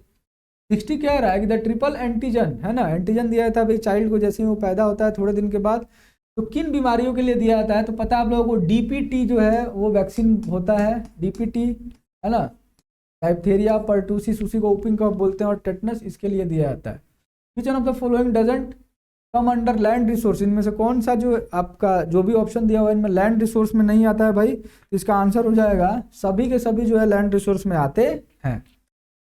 Speaker 1: 60 कह रहा है कि द ट्रिपल एंटीजन, है ना, एंटीजन दिया था भाई चाइल्ड को जैसे ही वो पैदा होता है थोड़े दिन के बाद, तो किन बीमारियों के लिए दिया जाता है, तो पता है आप लोगों को DPT जो है वो वैक्सीन होता है, DPT, है ना, डायप्थेरिया, पर्टूसिस, उसी को ओपिंग कफ बोलते हैं, और टेटनस, इसके लिए दिया जाता है। Which one of the following doesn't come under land resource, इनमें से कौन सा जो आपका जो भी ऑप्शन दिया हुआ है इनमें लैंड रिसोर्स में नहीं आता है भाई, तो इसका आंसर हो जाएगा सभी के सभी जो है लैंड रिसोर्स में आते हैं।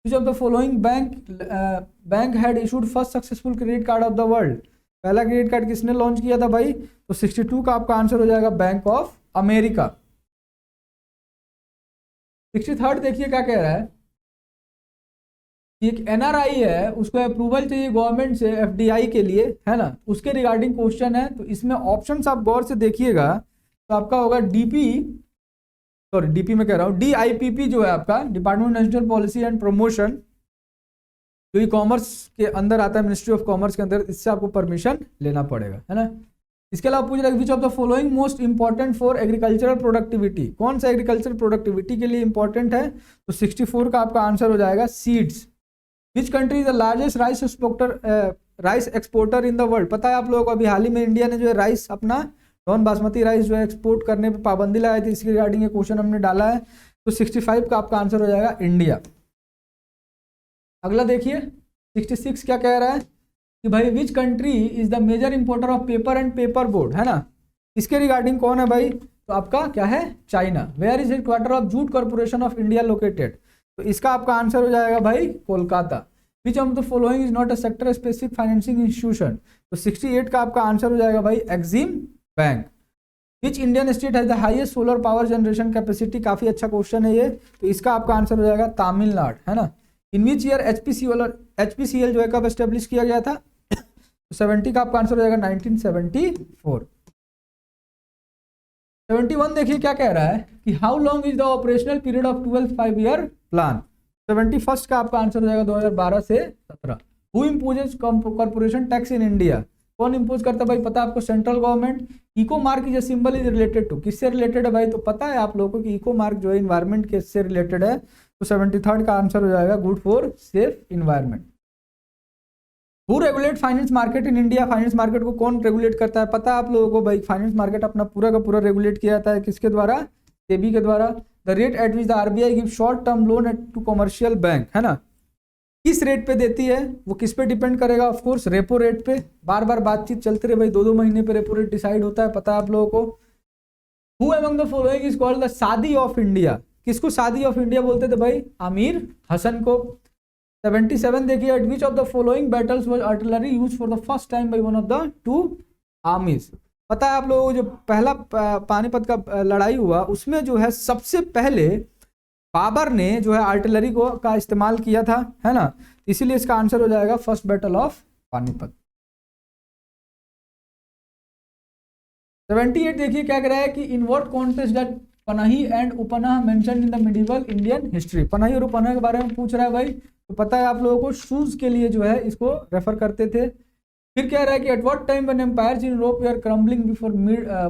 Speaker 1: विच of the following bank had issued first successful credit card of the world, पहला क्रेडिट कार्ड किसने लॉन्च किया था भाई, तो 62 का आपका आंसर हो जाएगा बैंक ऑफ अमेरिका। 63 देखिए क्या कह रहा है, एक NRI है उसको अप्रूवल चाहिए गवर्नमेंट से FDI के लिए, है ना, उसके रिगार्डिंग क्वेश्चन है। तो इसमें ऑप्शंस आप गौर से देखिएगा तो आपका होगा DP में कह रहा हूँ DIPP जो है आपका department national policy and promotion, जो ई कॉमर्स के अंदर आता है, मिनिस्ट्री ऑफ कॉमर्स के अंदर, इससे आपको परमिशन लेना पड़ेगा, है ना। इसके अलावा पूछ रहा है which of the following most important for agricultural productivity, कौन सा एग्रीकल्चर प्रोडक्टिविटी के लिए इंपॉर्टेंट है, तो 64 का आपका आंसर हो जाएगा seeds. Which country is the largest rice exporter in the world, पता है आप लोगों को अभी हाल ही में इंडिया ने जो है राइस अपना नॉन बासमती राइस जो है एक्सपोर्ट करने पे पाबंदी लगाई थी, इसके रिगार्डिंग ये क्वेश्चन हमने डाला है, तो 65 का आपका आंसर हो जाएगा इंडिया। अगला देखिए 66 क्या कह रहा है कि भाई which country is the major importer of paper and paper board, है ना, इसके रिगार्डिंग कौन है भाई, तो आपका क्या है China. Where is headquarter of jute corporation of India located, तो इसका आपका आंसर हो जाएगा भाई Kolkata. Which of the following is not a sector specific financing institution, तो 68 का आपका आंसर हो जाएगा भाई EXIM bank. Which Indian state has the highest solar power generation capacity, काफी अच्छा क्वेश्चन है ये, तो इसका आपका आंसर हो जाएगा तमिलनाडु, है ना। इन विच ईयर एचपीसीएल जो है कब एस्टेब्लिश किया गया था, तो 70 का आपका आंसर हो जाएगा 1974। 71 देखिए क्या कह रहा है कि how long is the operational period of 12th 5-year plan, 71 का आपका आंसर हो जाएगा 2012 से 17। Who imposes corporation tax in India, कौन इम्पोज करता है भाई, पता है आपको, central government. Eco mark is symbol is related to, किससे रिलेटेड है भाई, तो पता है आप लोगों को कि इको मार्क जो है इन्वायरमेंट के से रिलेटेड है, तो 73 का आंसर हो जाएगा good for safe environment. Who regulate finance market in India, finance market को कौन रेगुलेट करता है, पता है आप लोगों को भाई, फाइनेंस मार्केट अपना पूरा का पूरा रेगुलेट किया जाता है किसके द्वारा, सेबी के द्वारा। The rate at which the RBI give short term loan to commercial bank, है ना, किस रेट पे देती है, वो किस पे डिपेंड करेगा, ऑफ कोर्स रेपो रेट पे। बार बार बातचीत चलते रहे भाई, 2-2 महीने पे रेपो रेट डिसाइड होता है, पता है आप लोगों को। Who among the following is called the सादी ऑफ इंडिया, किसको सादी ऑफ इंडिया बोलते थे भाई, आमिर हसन को। 77 देखिए eight which of the following battles was artillery used for the first time by one of the two आर्मीज, पता है आप लोगों को जो पहला पानीपत का लड़ाई हुआ उसमें जो है सबसे पहले बाबर ने जो है आर्टिलरी को का इस्तेमाल किया था, है ना, इसीलिए इसका आंसर हो जाएगा फर्स्ट बैटल ऑफ पानीपत। 78 देखिए क्या कह रहा है कि in what context that panahi and upnah mentioned in the medieval Indian history, panahi और उपनाह के बारे में पूछ रहा है भाई, तो पता है आप लोगों को शूज के लिए जो है इसको रेफर करते थे। फिर कह रहा है कि at what time when empires in Europe were crumbling before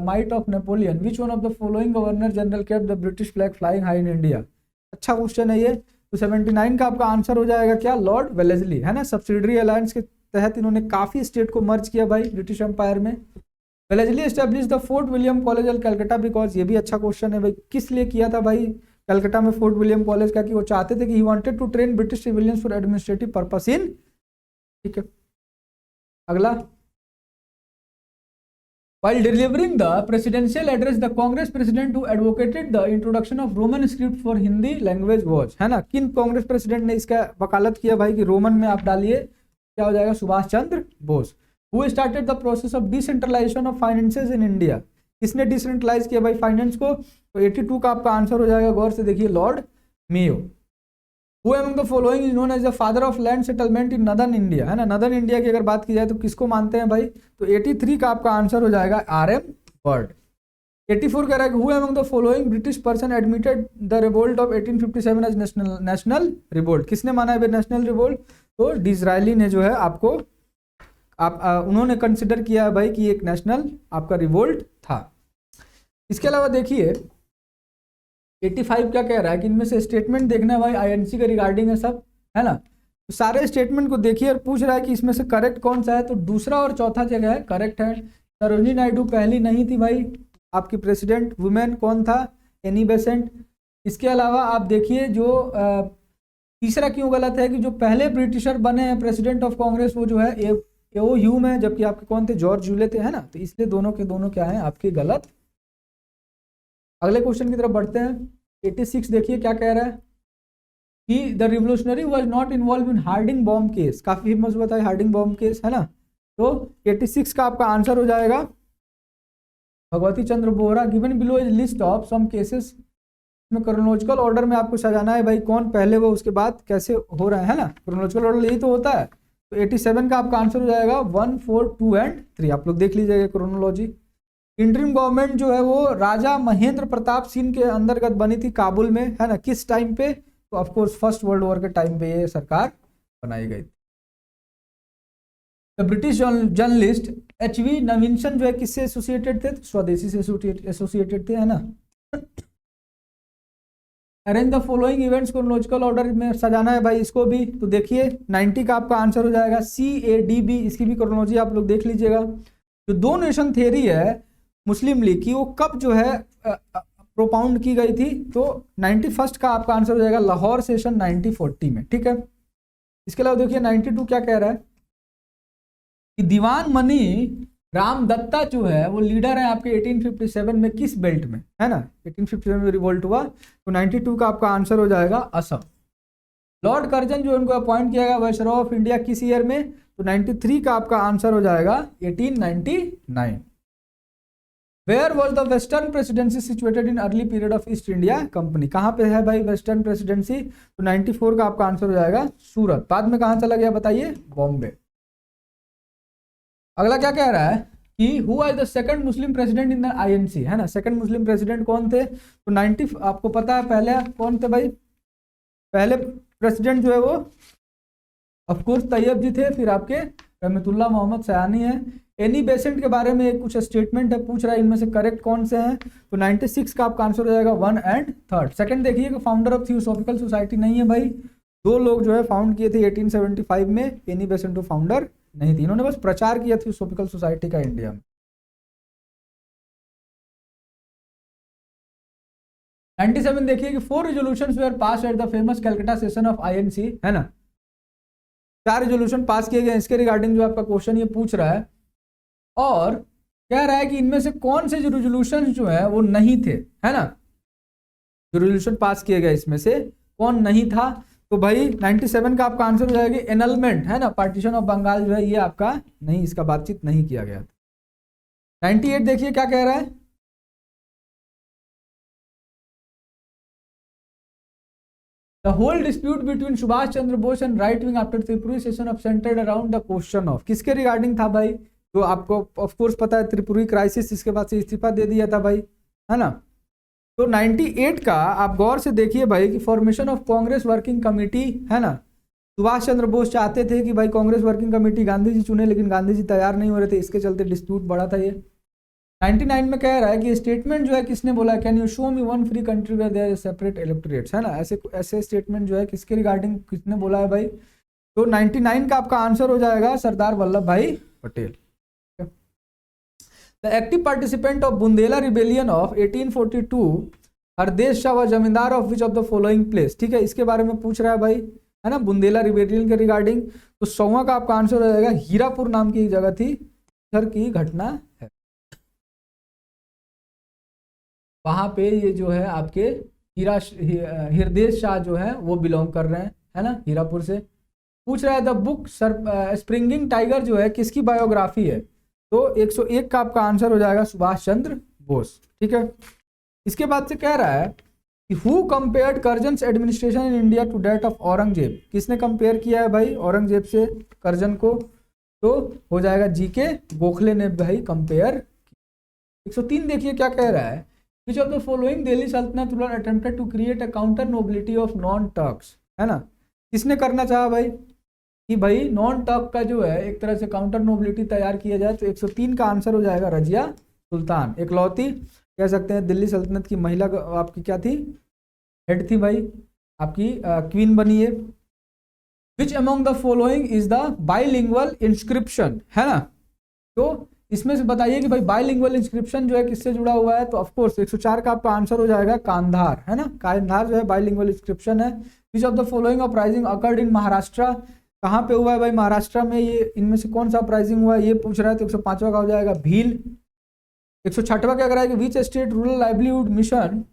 Speaker 1: might of Napoleon, which one of the following governor general kept the British flag flying high in India, अच्छा क्वेश्चन है ये। तो 79 का आपका आंसर हो जाएगा क्या, लॉर्ड वेलेस्ली, है ना, सब्सिडरी अलायंस के तहत इन्होंने काफी स्टेट को मर्ज किया भाई ब्रिटिश एम्पायर में। Wellesley establish the fort William college eight Calcutta because, ये भी अच्छा क्वेश्चन है भाई, किस लिए किया था भाई कलकत्ता में फोर्ट विलियम कॉलेज का, कि वो चाहते थे कि he wanted to train British civilians for administrative purpose in, ठीक है। अगला, while delivering the presidential address the congress president who advocated the introduction of roman script for hindi language was, है ना, किन कांग्रेस प्रेसिडेंट ने इसका वकालत किया भाई कि रोमन में आप डालिए, क्या हो जाएगा, Subhash Chandra Bose. Who started the process of decentralisation of finances in India, किसने डिसेंट्रलाइज किया भाई फाइनेंस को, तो 82 का आपका आंसर हो जाएगा, गौर से देखिए, Lord Mayo. Who among the following is known as the father of land settlement in northern India, है ना, नदर्न इंडिया की अगर बात की जाए तो किसको मानते हैं भाई, तो 83 का आपका आंसर हो जाएगा RM बर्ड। 84 कह रहा है कि who among the following British person admitted the revolt of 1857 as national revolt, किसने माना है नेशनल रिवोल्ट, तो डिज़रायली ने जो है आपको उन्होंने कंसिडर किया है भाई कि एक नेशनल आपका रिवोल्ट था। इसके अलावा देखिए 85 क्या कह रहा है कि इनमें से स्टेटमेंट देखना है भाई, आईएनसी के रिगार्डिंग है सब, है ना, तो सारे स्टेटमेंट को देखिए और पूछ रहा है कि इसमें से करेक्ट कौन सा है, तो दूसरा और चौथा जगह है करेक्ट है। सरोजिनी नायडू पहली नहीं थी भाई आपकी प्रेसिडेंट, वुमेन कौन था, एनी बेसेंट। इसके अलावा आप देखिए जो तीसरा क्यों गलत है कि जो पहले ब्रिटिशर बने हैं प्रेसिडेंट ऑफ कांग्रेस वो जो है एओ ह्यूम है, जबकि आपके कौन थे, जॉर्ज यूले थे, है ना, तो इसलिए दोनों के दोनों क्या है आपके गलत। अगले क्वेश्चन की तरफ बढ़ते हैं। 86 देखिए क्या कह रहा है कि the revolutionary was not involve in Hardinge bomb case, काफी फेमस हुआ था हार्डिंग बॉम्ब केस, है ना, तो 86 का आपका आंसर हो जाएगा Bhagwati Chandra Bohra. Given below is list of some cases, में क्रोनोलॉजिकल ऑर्डर में आपको सजाना है भाई, कौन पहले वो उसके बाद कैसे हो रहा है ना, क्रोनोलॉजिकल ऑर्डर यही तो होता है। तो 87 का आपका आंसर हो जाएगा 1, 4, 2 एंड 3, आप लोग देख लीजिएगा क्रोनोलॉजी। इंटरिम गवर्नमेंट जो है वो राजा महेंद्र प्रताप सिंह के अंतर्गत बनी थी काबुल में, है ना, किस टाइम पे, तो of course first world war के टाइम पे ये सरकार बनाई गई थी। द ब्रिटिश जर्नलिस्ट एचवी नवीनसन जो है किससे एसोसिएटेड थे? स्वदेशी से एसोसिएटेड थे, है ना। Arrange the following events chronological order में सजाना है भाई इसको भी, तो देखिए 90 का आपका आंसर हो जाएगा CADB, इसकी भी क्रोनोलॉजी आप लोग देख लीजिएगा। जो दो नेशन थ्योरी है मुस्लिम लीग की, वो कब जो है प्रोपाउंड की गई थी? तो 91 का आपका आंसर हो जाएगा लाहौर सेशन 1940 में, ठीक है। इसके अलावा देखिए 92 क्या कह रहा है कि दीवान मनी राम दत्ता जो है वो लीडर है आपके 1857 में किस बेल्ट में, है ना। 1857 में रिवोल्ट हुआ, तो 92 का आपका आंसर हो जाएगा असम। लॉर्ड कर्जन जो उनको अपॉइंट किया गया वायसरॉय ऑफ इंडिया किस ईयर में? तो 93 का आपका आंसर हो जाएगा 1899। Where was the western presidency situated in early period of East India Company? कहाँ पे है भाई वेस्टर्न प्रेसिडेंसी? तो 94 का आपका आंसर हो जाएगा सूरत। बाद में कहाँ चला गया बताइए? बॉम्बे। अगला क्या कह रहा है कि who was the second Muslim president in the INC, है ना। सेकंड मुस्लिम प्रेसिडेंट कौन थे? तो 90 आपको पता है पहले कौन थे भाई? पहले प्रेसिडेंट जो है वो ऑफ कोर्स तैयब जी थे, फिर आपके रहमतुल्लाह मोहम्मद सयानी है। एनी बेसेंट के बारे में कुछ स्टेटमेंट है, पूछ रहा है इनमें से करेक्ट कौन से हैं? तो 96 का आपका आंसर हो जाएगा 1 और 3। सेकंड देखिए कि फाउंडर ऑफ थियोसॉफिकल सोसाइटी नहीं है भाई, दो लोग जो है फाउंड किए थे 1875 में, एनी बेसेंट तो फाउंडर नहीं थी, इन्होंने बस प्रचार किया थियोसॉफिकल सोसाइटी का इंडिया में। 97 देखिए कि 4 resolutions were pass at the famous Calcutta session of INC, है ना। 4 रेजोल्यूशन पास किए गए, इसके रिगार्डिंग जो आपका क्वेश्चन ये पूछ रहा है, और कह रहा है कि इनमें से कौन से जो रेजोल्यूशन जो है वो नहीं थे, है ना। जो रेजोल्यूशन पास किए गए इसमें से कौन नहीं था? तो भाई 97 का आपका आंसर हो जाएगा एनलमेंट, है ना। पार्टीशन ऑफ बंगाल जो है ये आपका नहीं, इसका बातचीत नहीं किया गया था। 98 देखिए क्या कह रहा है, the whole dispute between Subhash Chandra Bose and right wing after Tripuri session of centred around the question of, किसके रिगार्डिंग था भाई? तो आपको ऑफ कोर्स पता है त्रिपुरी क्राइसिस, इसके बाद से इस्तीफा दे दिया था भाई, है ना। तो 98 का आप गौर से देखिए भाई कि formation of Congress working committee, है ना। सुभाष चंद्र बोस चाहते थे कि भाई कांग्रेस वर्किंग कमेटी गांधी जी चुने, लेकिन गांधी जी तैयार नहीं हो रहे थे, इसके चलते डिस्प्यूट बढ़ा था ये। 99 में कह रहा है कि स्टेटमेंट जो है किसने बोला? Can you show me one free country where there is separate electorates, है ना। ऐसे स्टेटमेंट जो है किसके रिगार्डिंग किसने बोला है भाई? तो 99 का आपका आंसर हो जाएगा सरदार वल्लभ भाई Patel. The active participant of Bundela rebellion of 1842 Hardesh Shah व जमींदार of which of the following place, ठीक है, इसके बारे में पूछ रहा है भाई, है ना, बुंदेला रिबेलियन के रिगार्डिंग। तो 100वां का आपका आंसर हो जाएगा हीरापुर नाम की एक जगह थी, इधर की घटना है, वहां पे ये जो है आपके हरदेश शाह जो है वो बिलोंग कर रहे हैं, है ना, हीरापुर से। पूछ रहा है द बुक स्प्रिंगिंग टाइगर जो है किसकी बायोग्राफी है? तो 101 का आपका आंसर हो जाएगा सुभाष चंद्र बोस, ठीक है। इसके बाद से कह रहा है कि who compared Curzon's administration in India to that of Aurangzeb, किसने कंपेयर किया है भाई औरंगजेब से कर्जन को? तो हो जाएगा GK गोखले ने भाई कंपेयर। 103 देखिए क्या कह रहा है, which of the following Delhi sultanate ruler attempted to create a counter nobility of non Turks, है ना। किसने करना चाहा भाई कि भाई नॉन टर्क का जो है एक तरह से काउंटर नोबिलिटी तैयार किया जाए? तो 103 का आंसर हो जाएगा रजिया सुल्तान, इकलौती कह सकते हैं दिल्ली सल्तनत की महिला आपकी क्या थी? हेड थी भाई, आपकी क्वीन बनी है। Which among the following is the bilingual inscription, है ना। तो इसमें से बताइए कि भाई बाइलिंगुअल इंस्क्रिप्शन जो है किससे जुड़ा हुआ है? तो ऑफकोर्स 104 का आपका आंसर हो जाएगा कांधार, है ना। कांधार जो है बाइलिंगुअल इंस्क्रिप्शन है। Which of the following uprising occurred in Maharashtra, कहाँ पे हुआ है भाई? महाराष्ट्र में। ये इनमें से कौन सा अपराइजिंग हुआ है ये पूछ रहा है, तो 105वां का हो जाएगा भील। 106वां क्या करा है कि which state rural livelihood mission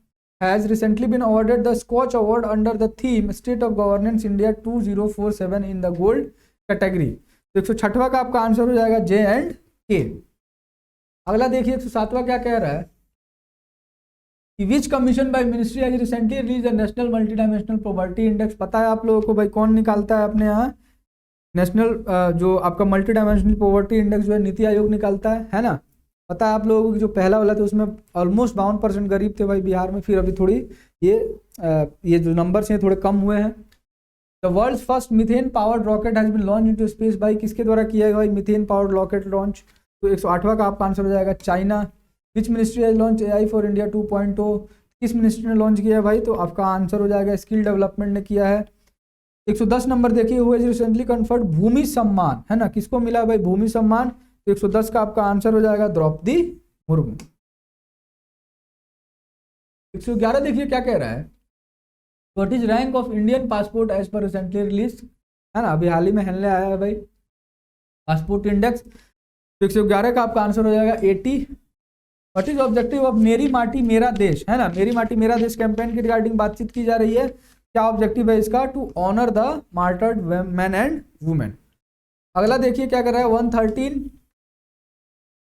Speaker 1: has recently been awarded the Skoch award under the theme state of governance India 2047 in the gold category. तो 106वां का आपका आंसर हो जाएगा J&K। अगला देखिए 107वां क्या कह रहा है कि which commission by ministry has recently release the national multi dimensional poverty index. पता है आप लोगों को भाई कौन निकालता है अपने यहाँ? नेशनल जो आपका मल्टी डायमेंशनल पॉवर्टी इंडेक्स जो है नीति आयोग निकालता है ना। पता है आप लोगों को जो पहला वाला था उसमें ऑलमोस्ट 52% गरीब थे भाई बिहार में, फिर अभी थोड़ी ये जो नंबर्स हैं थोड़े कम हुए हैं। The world's first methane powered rocket has been launch into space, भाई किसके द्वारा किया गया भाई मीथेन पावर्ड रॉकेट लॉन्च? तो 108वां का आपका आंसर हो जाएगा China. Which ministry has launch AI for India 2.0, किस मिनिस्ट्री ने लॉन्च किया है भाई? तो आपका आंसर हो जाएगा स्किल डेवलपमेंट ने किया है। 110 नंबर देखिए, हु हैज रिसेंटली कन्फर्ड भूमि सम्मान, है ना, किसको मिला भाई भूमि सम्मान? तो 110 का आपका आंसर हो जाएगा द्रौपदी मुर्मू। 111 देखिए क्या कह रहा है, what is rank of Indian passport as per recently release, है ना, अभी हाल ही में हेलने आया है भाई पासपोर्ट इंडेक्स। तो 111 का आपका आंसर हो जाएगा 80। व्हाट इज ऑब्जेक्टिव ऑफ मेरी माटी मेरा देश, है ना, मेरी माटी मेरा देश कैंपेन की रिगार्डिंग बातचीत की जा रही है। क्या ऑब्जेक्टिव है इसका? To honour the martyred man and women. अगला देखिए क्या कर रहा है 113,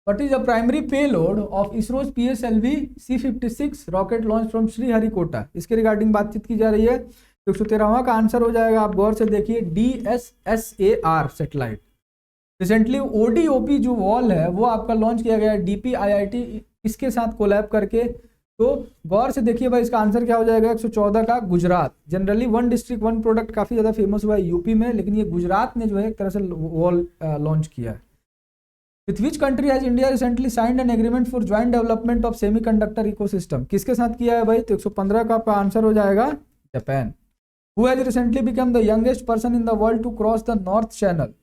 Speaker 1: what is the primary payload of ISRO's PSLV C56 rocket launch from Sriharikota, इसके रिगार्डिंग बातचीत की जा रही है। तो 113वां का आंसर हो जाएगा, आप गौर से देखिए, DSSAR सेटेलाइट। रिसेंटली ODOP जो वॉल है वो आपका लॉन्च किया गया है DPIIT इसके साथ कोलैब करके। तो गौर से देखिए भाई इसका आंसर क्या हो जाएगा 114 का Gujarat. Generally one district one product काफी ज्यादा फेमस हुआ है यूपी में, लेकिन ये गुजरात ने जो है एक तरह से वॉल लॉन्च किया है। With which country has India recently signed an agreement for joint development of semiconductor ecosystem, किसके साथ किया है भाई? तो 115 का आपका आंसर हो जाएगा Japan. Who has recently become the youngest person in the world to cross the North Channel,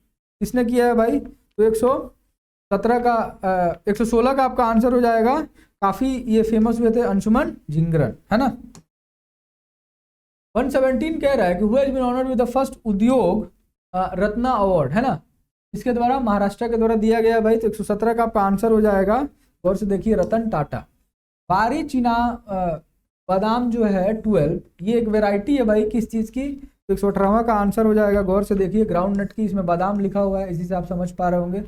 Speaker 1: किसने किया है भाई? तो 116 का आपका आंसर हो जाएगा, काफी ये फेमस हुए थे, अंशुमन जिंगरन, है ना। 117 कह रहा है कि who has been honoured with the first Udyog Ratna award, है ना, इसके द्वारा महाराष्ट्र के द्वारा दिया गया भाई। तो 117 का आपका आंसर हो जाएगा, गौर से देखिए, रतन टाटा। बारी चीना बादाम जो है 12, ये एक वेराइटी है भाई किस चीज की? तो 118वां का आंसर हो जाएगा, गौर से देखिए, ग्राउंड नट की, इसमें बादाम लिखा हुआ है, इसी से आप समझ पा रहे होंगे।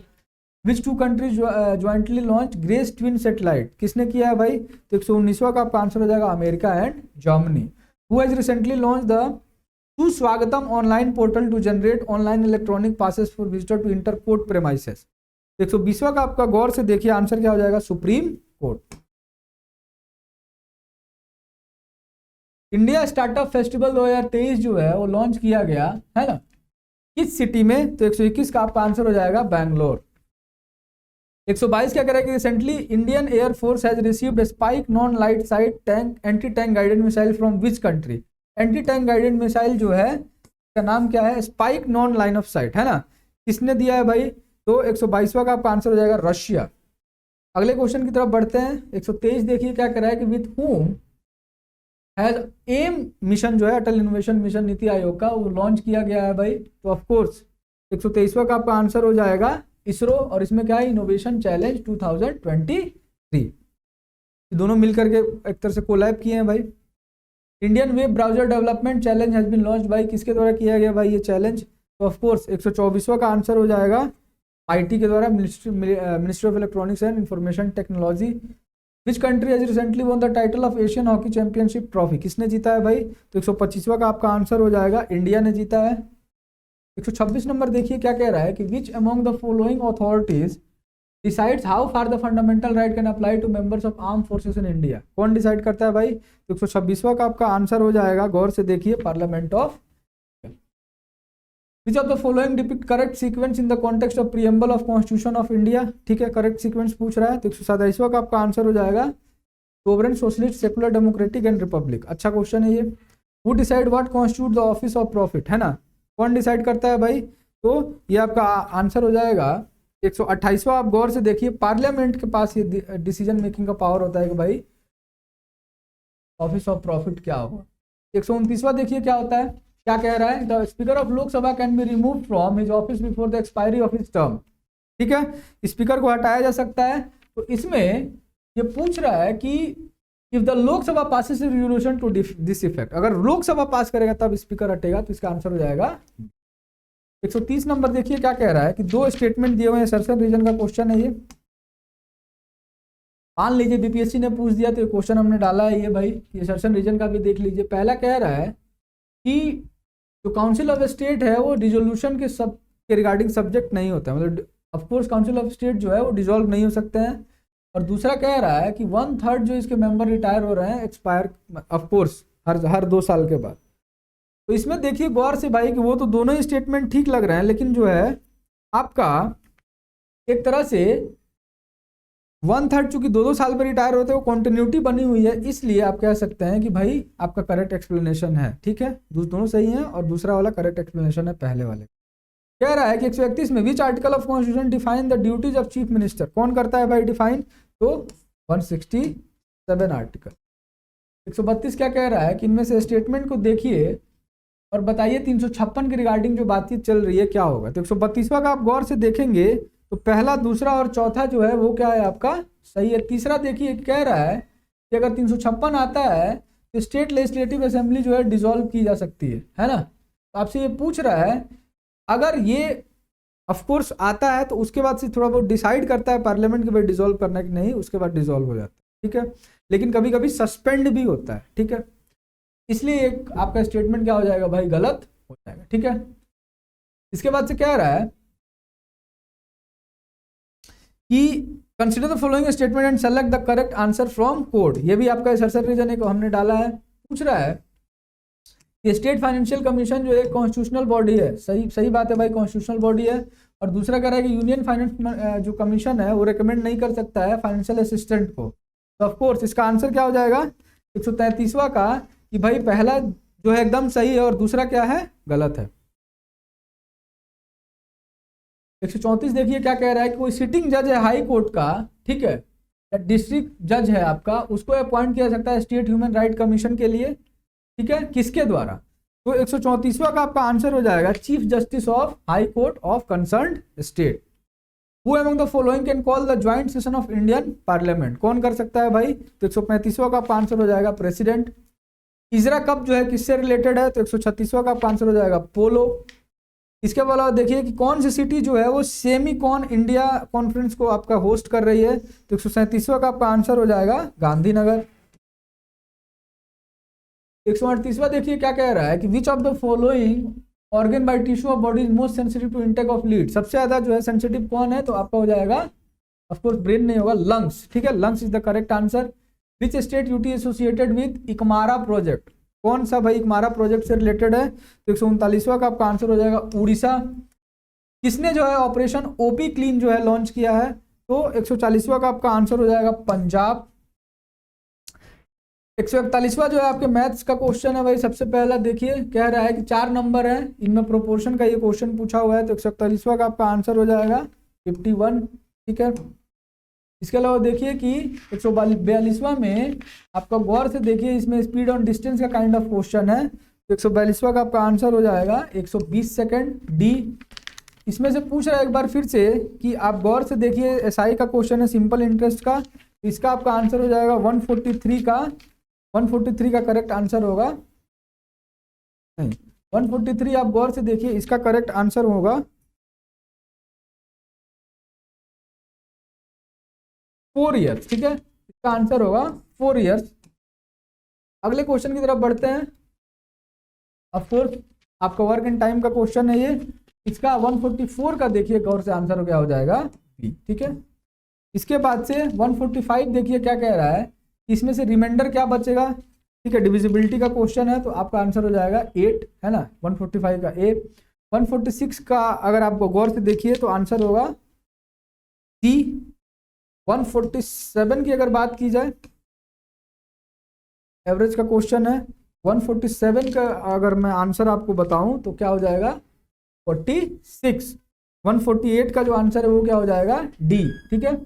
Speaker 1: Which two countries jointly launch GRACE twin satellite, किसने किया है भाई? तो 119वां का आपका आंसर हो जाएगा, America and Germany. Who has recently launch the Suswagatam online portal to generate online electronic passes for visitor to inter court premises. 120वां का आपका गौर से देखिए आंसर क्या हो जाएगा, Supreme Court. India startup festival 2023 जो है वो लॉन्च किया गया है ना, किस सिटी में? तो 121 का आपका आंसर हो जाएगा, बैंगलोर। 122 क्या करेगा, recently Indian air force has received spike non light side tank anti tank guided missile from which country? Anti tank guided missile जो है इसका नाम क्या है? Spike non line of site, है ना, किसने दिया है भाई? तो 122वां का आपका आंसर हो जाएगा, रशिया। अगले क्वेश्चन की तरफ बढ़ते हैं। 123 देखिए क्या कर रहा है कि with whom has M mission जो है अटल इनोवेशन मिशन नीति आयोग का, वो लॉन्च किया गया है भाई। तो ऑफकोर्स 123वां का आपका आंसर हो जाएगा इसरो, और इसमें क्या है, इनोवेशन चैलेंज 2023, दोनों मिलकर के एक तरह से कोलैब किए हैं भाई। Indian web browser development challenge has been launch भाई, किसके द्वारा किया गया भाई ये चैलेंज? तो ऑफकोर्स 124वां का आंसर हो जाएगा, IT के द्वारा, ministry of electronics and information technology. Which country has recently won the title of Asian hockey championship trophy, किसने जीता है भाई? तो 125वां का आपका आंसर हो जाएगा, इंडिया ने जीता है। 126 नंबर देखिए क्या कह रहा है कि which among the following authorities decides how far the fundamental right can apply to members of arm forces in India, कौन डिसाइड करता है भाई? तो 126वां का आपका आंसर हो जाएगा, गौर से देखिए, parliament of. Which of the following depict correct sequence in the context of preamble of constitution of India, ठीक है, करेक्ट सीक्वेंस पूछ रहा है। तो 127वां का आपका आंसर हो जाएगा, sovereign socialist secular democratic and Republic. अच्छा क्वेश्चन है ये। Who decide what constitute the office of profit, है ना, कौन डिसाइड करता है भाई? तो ये आपका आंसर हो जाएगा 128वां। आप गौर से देखिए, पार्लियामेंट के पास ये डिसीजन मेकिंग का पावर होता है कि भाई ऑफिस ऑफ प्रॉफिट क्या होगा। 129वां देखिए क्या होता है, क्या कह रहा है, the speaker of Lok Sabha can be remove from his office before the expiry of his term, ठीक है, स्पीकर को हटाया जा सकता है। तो इसमें ये पूछ रहा है कि if the Lok Sabha passes resolution to this effect, अगर लोकसभा पास करेगा तब स्पीकर हटेगा, तो इसका आंसर हो जाएगा। 130 नंबर देखिए क्या कह रहा है कि दो स्टेटमेंट दिए हुए हैं, सर्सन रीजन का क्वेश्चन है ये। मान लीजिए बीपीएससी ने पूछ दिया, तो ये क्वेश्चन हमने डाला है ये भाई, ये सर्सन रीजन का भी देख लीजिए। पहला कह रहा है कि जो काउंसिल ऑफ स्टेट है वो रिजोल्यूशन के रिगार्डिंग सब्जेक्ट नहीं होता है, मतलब ऑफकोर्स काउंसिल ऑफ स्टेट जो है वो डिसॉल्व नहीं हो सकते हैं। और दूसरा कह रहा है कि 1/3 जो इसके मेंबर रिटायर हो रहे हैं एक्सपायर ऑफकोर्स हर 2 साल के बाद। तो इसमें देखिए गौर से भाई कि वो तो दोनों ही स्टेटमेंट ठीक लग रहे हैं, लेकिन जो है आपका एक तरह से 1/3 चूंकि 2-2 साल में रिटायर होते हैं, वो कॉन्टिन्यूटी बनी हुई है, इसलिए आप कह सकते हैं कि भाई आपका करेक्ट एक्सप्लेनेशन है। ठीक है, दोनों सही हैं और दूसरा वाला करेक्ट एक्सप्लेनेशन है पहले वाले। कह रहा है कि 131 में which article of constitution define the duties of chief minister, कौन करता है भाई डिफाइन, तो 167 आर्टिकल। 132 क्या कह रहा है कि इनमें से स्टेटमेंट को देखिए और बताइए 356 के रिगार्डिंग जो बातचीत चल रही है क्या होगा। तो 132वां का आप गौर से देखेंगे तो पहला, दूसरा और चौथा जो है वो क्या है आपका सही है। तीसरा देखिए कह रहा है कि अगर 356 आता है तो स्टेट लेजिस्लेटिव असेंबली जो है डिसॉल्व की जा सकती है ना। तो आपसे ये पूछ रहा है, अगर ये ऑफकोर्स आता है तो उसके बाद से थोड़ा बहुत डिसाइड करता है पार्लियामेंट के बाद डिसॉल्व करना कि नहीं, उसके बाद डिसॉल्व हो जाता है। ठीक है, लेकिन कभी कभी सस्पेंड भी होता है। ठीक है, इसलिए एक आपका स्टेटमेंट क्या हो जाएगा भाई, गलत हो जाएगा। ठीक है, इसके बाद से कह रहा है कि consider the following statement and select the correct answer from code. ये भी आपका सर्सर रीजन एक हमने डाला है। पूछ रहा है कि स्टेट फाइनेंशियल कमीशन जो एक कॉन्स्टिट्यूशनल बॉडी है, सही बात है भाई, कॉन्स्टिट्यूशनल बॉडी है। और दूसरा कह रहा है कि यूनियन फाइनेंस जो कमीशन है वो रिकमेंड नहीं कर सकता है फाइनेंशियल असिस्टेंट को। तो ऑफकोर्स इसका आंसर क्या हो जाएगा 133वां का, कि भाई पहला जो है एकदम सही है और दूसरा क्या है, गलत है। 134 देखिए क्या कह रहा है कि कोई सिटिंग जज है हाई कोर्ट का, ठीक है, या डिस्ट्रिक्ट जज है आपका, उसको अपॉइंट किया सकता है स्टेट ह्यूमन राइट कमीशन के लिए। ठीक है, किसके द्वारा, तो 134वां का आपका आंसर हो जाएगा chief justice of high court of concerned state. Who among the following can call the joint session of Indian Parliament, कौन कर सकता है भाई, तो 135वां का आपका आंसर हो जाएगा प्रेसिडेंट। इजरा कप जो है किससे रिलेटेड है, तो 136वां का आपका आंसर हो जाएगा पोलो। इसके अलावा देखिए कि कौन सी सिटी जो है वो सेमी कॉन इंडिया कॉन्फ्रेंस को आपका होस्ट कर रही है, तो 137वां का आपका आंसर हो जाएगा गांधीनगर। 138वां देखिए क्या कह रहा है कि which of the following organ by tissue of body is most sensitive to intake of lead, सबसे ज्यादा जो है सेंसिटिव कौन है, तो आपका हो जाएगा ऑफकोर्स ब्रेन नहीं होगा, लंग्स। ठीक है, lungs is the correct answer. Which state UT associated with Ekamra project, कौन सा भाई इकमारा प्रोजेक्ट से रिलेटेड है, तो 139वां का आपका आंसर हो जाएगा उड़ीसा। किसने जो है ऑपरेशन ओपी क्लीन जो है लॉन्च किया है, तो 140वां का आपका आंसर हो जाएगा पंजाब। 141वां जो है आपके मैथ्स का क्वेश्चन है भाई, सबसे पहला देखिए कह रहा है कि 4 नंबर है, इनमें प्रोपोर्शन का ये क्वेश्चन पूछा हुआ है, तो 141वां का आपका आंसर हो जाएगा 51। ठीक है, इसके अलावा देखिए कि 142वां में आपका गौर से देखिए, इसमें स्पीड ऑन डिस्टेंस का काइंड ऑफ क्वेश्चन है, तो 142वां का आपका आंसर हो जाएगा 120 सेकेंड डी। इसमें से पूछ रहा है एक बार फिर से कि आप गौर से देखिए, एसआई का क्वेश्चन है सिंपल इंटरेस्ट का, इसका आपका आंसर हो जाएगा 143 का करेक्ट आंसर होगा, नहीं 143 आप गौर से देखिए, इसका करेक्ट आंसर होगा 4 ईयर्स। ठीक है, इसका आंसर होगा 4 ईयर्स। अगले क्वेश्चन की तरफ बढ़ते हैं। ऑफकोर्स आपका वर्क एंड टाइम का क्वेश्चन है ये, इसका 144 का देखिए गौर से आंसर क्या हो जाएगा बी। ठीक है, इसके बाद से 145 देखिए क्या कह रहा है, इसमें से रिमाइंडर क्या बचेगा। ठीक है, डिविजिबिलिटी का क्वेश्चन है, तो आपका आंसर हो जाएगा 8 है ना, 145 का ए। 146 का अगर आपको गौर से देखिए तो आंसर होगा सी। 147 की अगर बात की जाए, एवरेज का क्वेश्चन है, 147 का अगर मैं आंसर आपको बताऊं तो क्या हो जाएगा 46। 148 का जो आंसर है वो क्या हो जाएगा डी। ठीक है,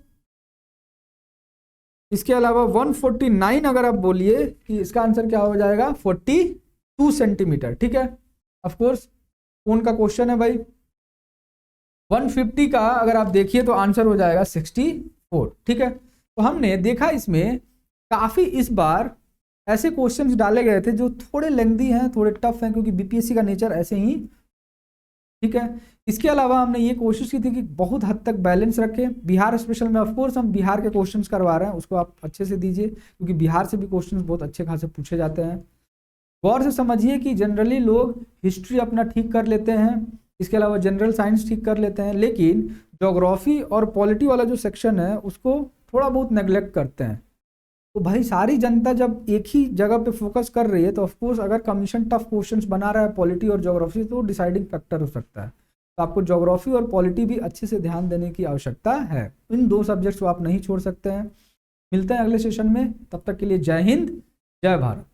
Speaker 1: इसके अलावा 149 अगर आप बोलिए कि इसका आंसर क्या हो जाएगा 42 सेंटीमीटर। ठीक है, ऑफकोर्स कौन का क्वेश्चन है भाई। 150 का अगर आप देखिए तो आंसर हो जाएगा 64। ठीक है, तो हमने देखा इसमें काफी इस बार ऐसे क्वेश्चंस डाले गए थे जो थोड़े लेंथी हैं, थोड़े टफ हैं, क्योंकि बीपीएससी का नेचर ऐसे ही। ठीक है, इसके अलावा हमने ये कोशिश की थी कि बहुत हद तक बैलेंस रखें। बिहार स्पेशल में ऑफकोर्स हम बिहार के क्वेश्चंस करवा रहे हैं, उसको आप अच्छे से दीजिए, क्योंकि बिहार से भी क्वेश्चंस बहुत अच्छे खासे पूछे जाते हैं। गौर से समझिए कि जनरली लोग हिस्ट्री अपना ठीक कर लेते हैं, इसके अलावा जनरल साइंस ठीक कर लेते हैं, लेकिन ज्योग्राफी और पॉलिटी वाला जो सेक्शन है उसको थोड़ा बहुत नेग्लेक्ट करते हैं। तो भाई सारी जनता जब एक ही जगह पे फोकस कर रही है, तो ऑफकोर्स अगर कमीशन टफ क्वेश्चंस बना रहा है पॉलिटी और ज्योग्राफी, तो डिसाइडिंग फैक्टर हो सकता है। तो आपको ज्योग्राफी और पॉलिटी भी अच्छे से ध्यान देने की आवश्यकता है। इन 2 सब्जेक्ट्स को आप नहीं छोड़ सकते हैं। मिलते हैं अगले सेशन में, तब तक के लिए जय हिंद, जय भारत।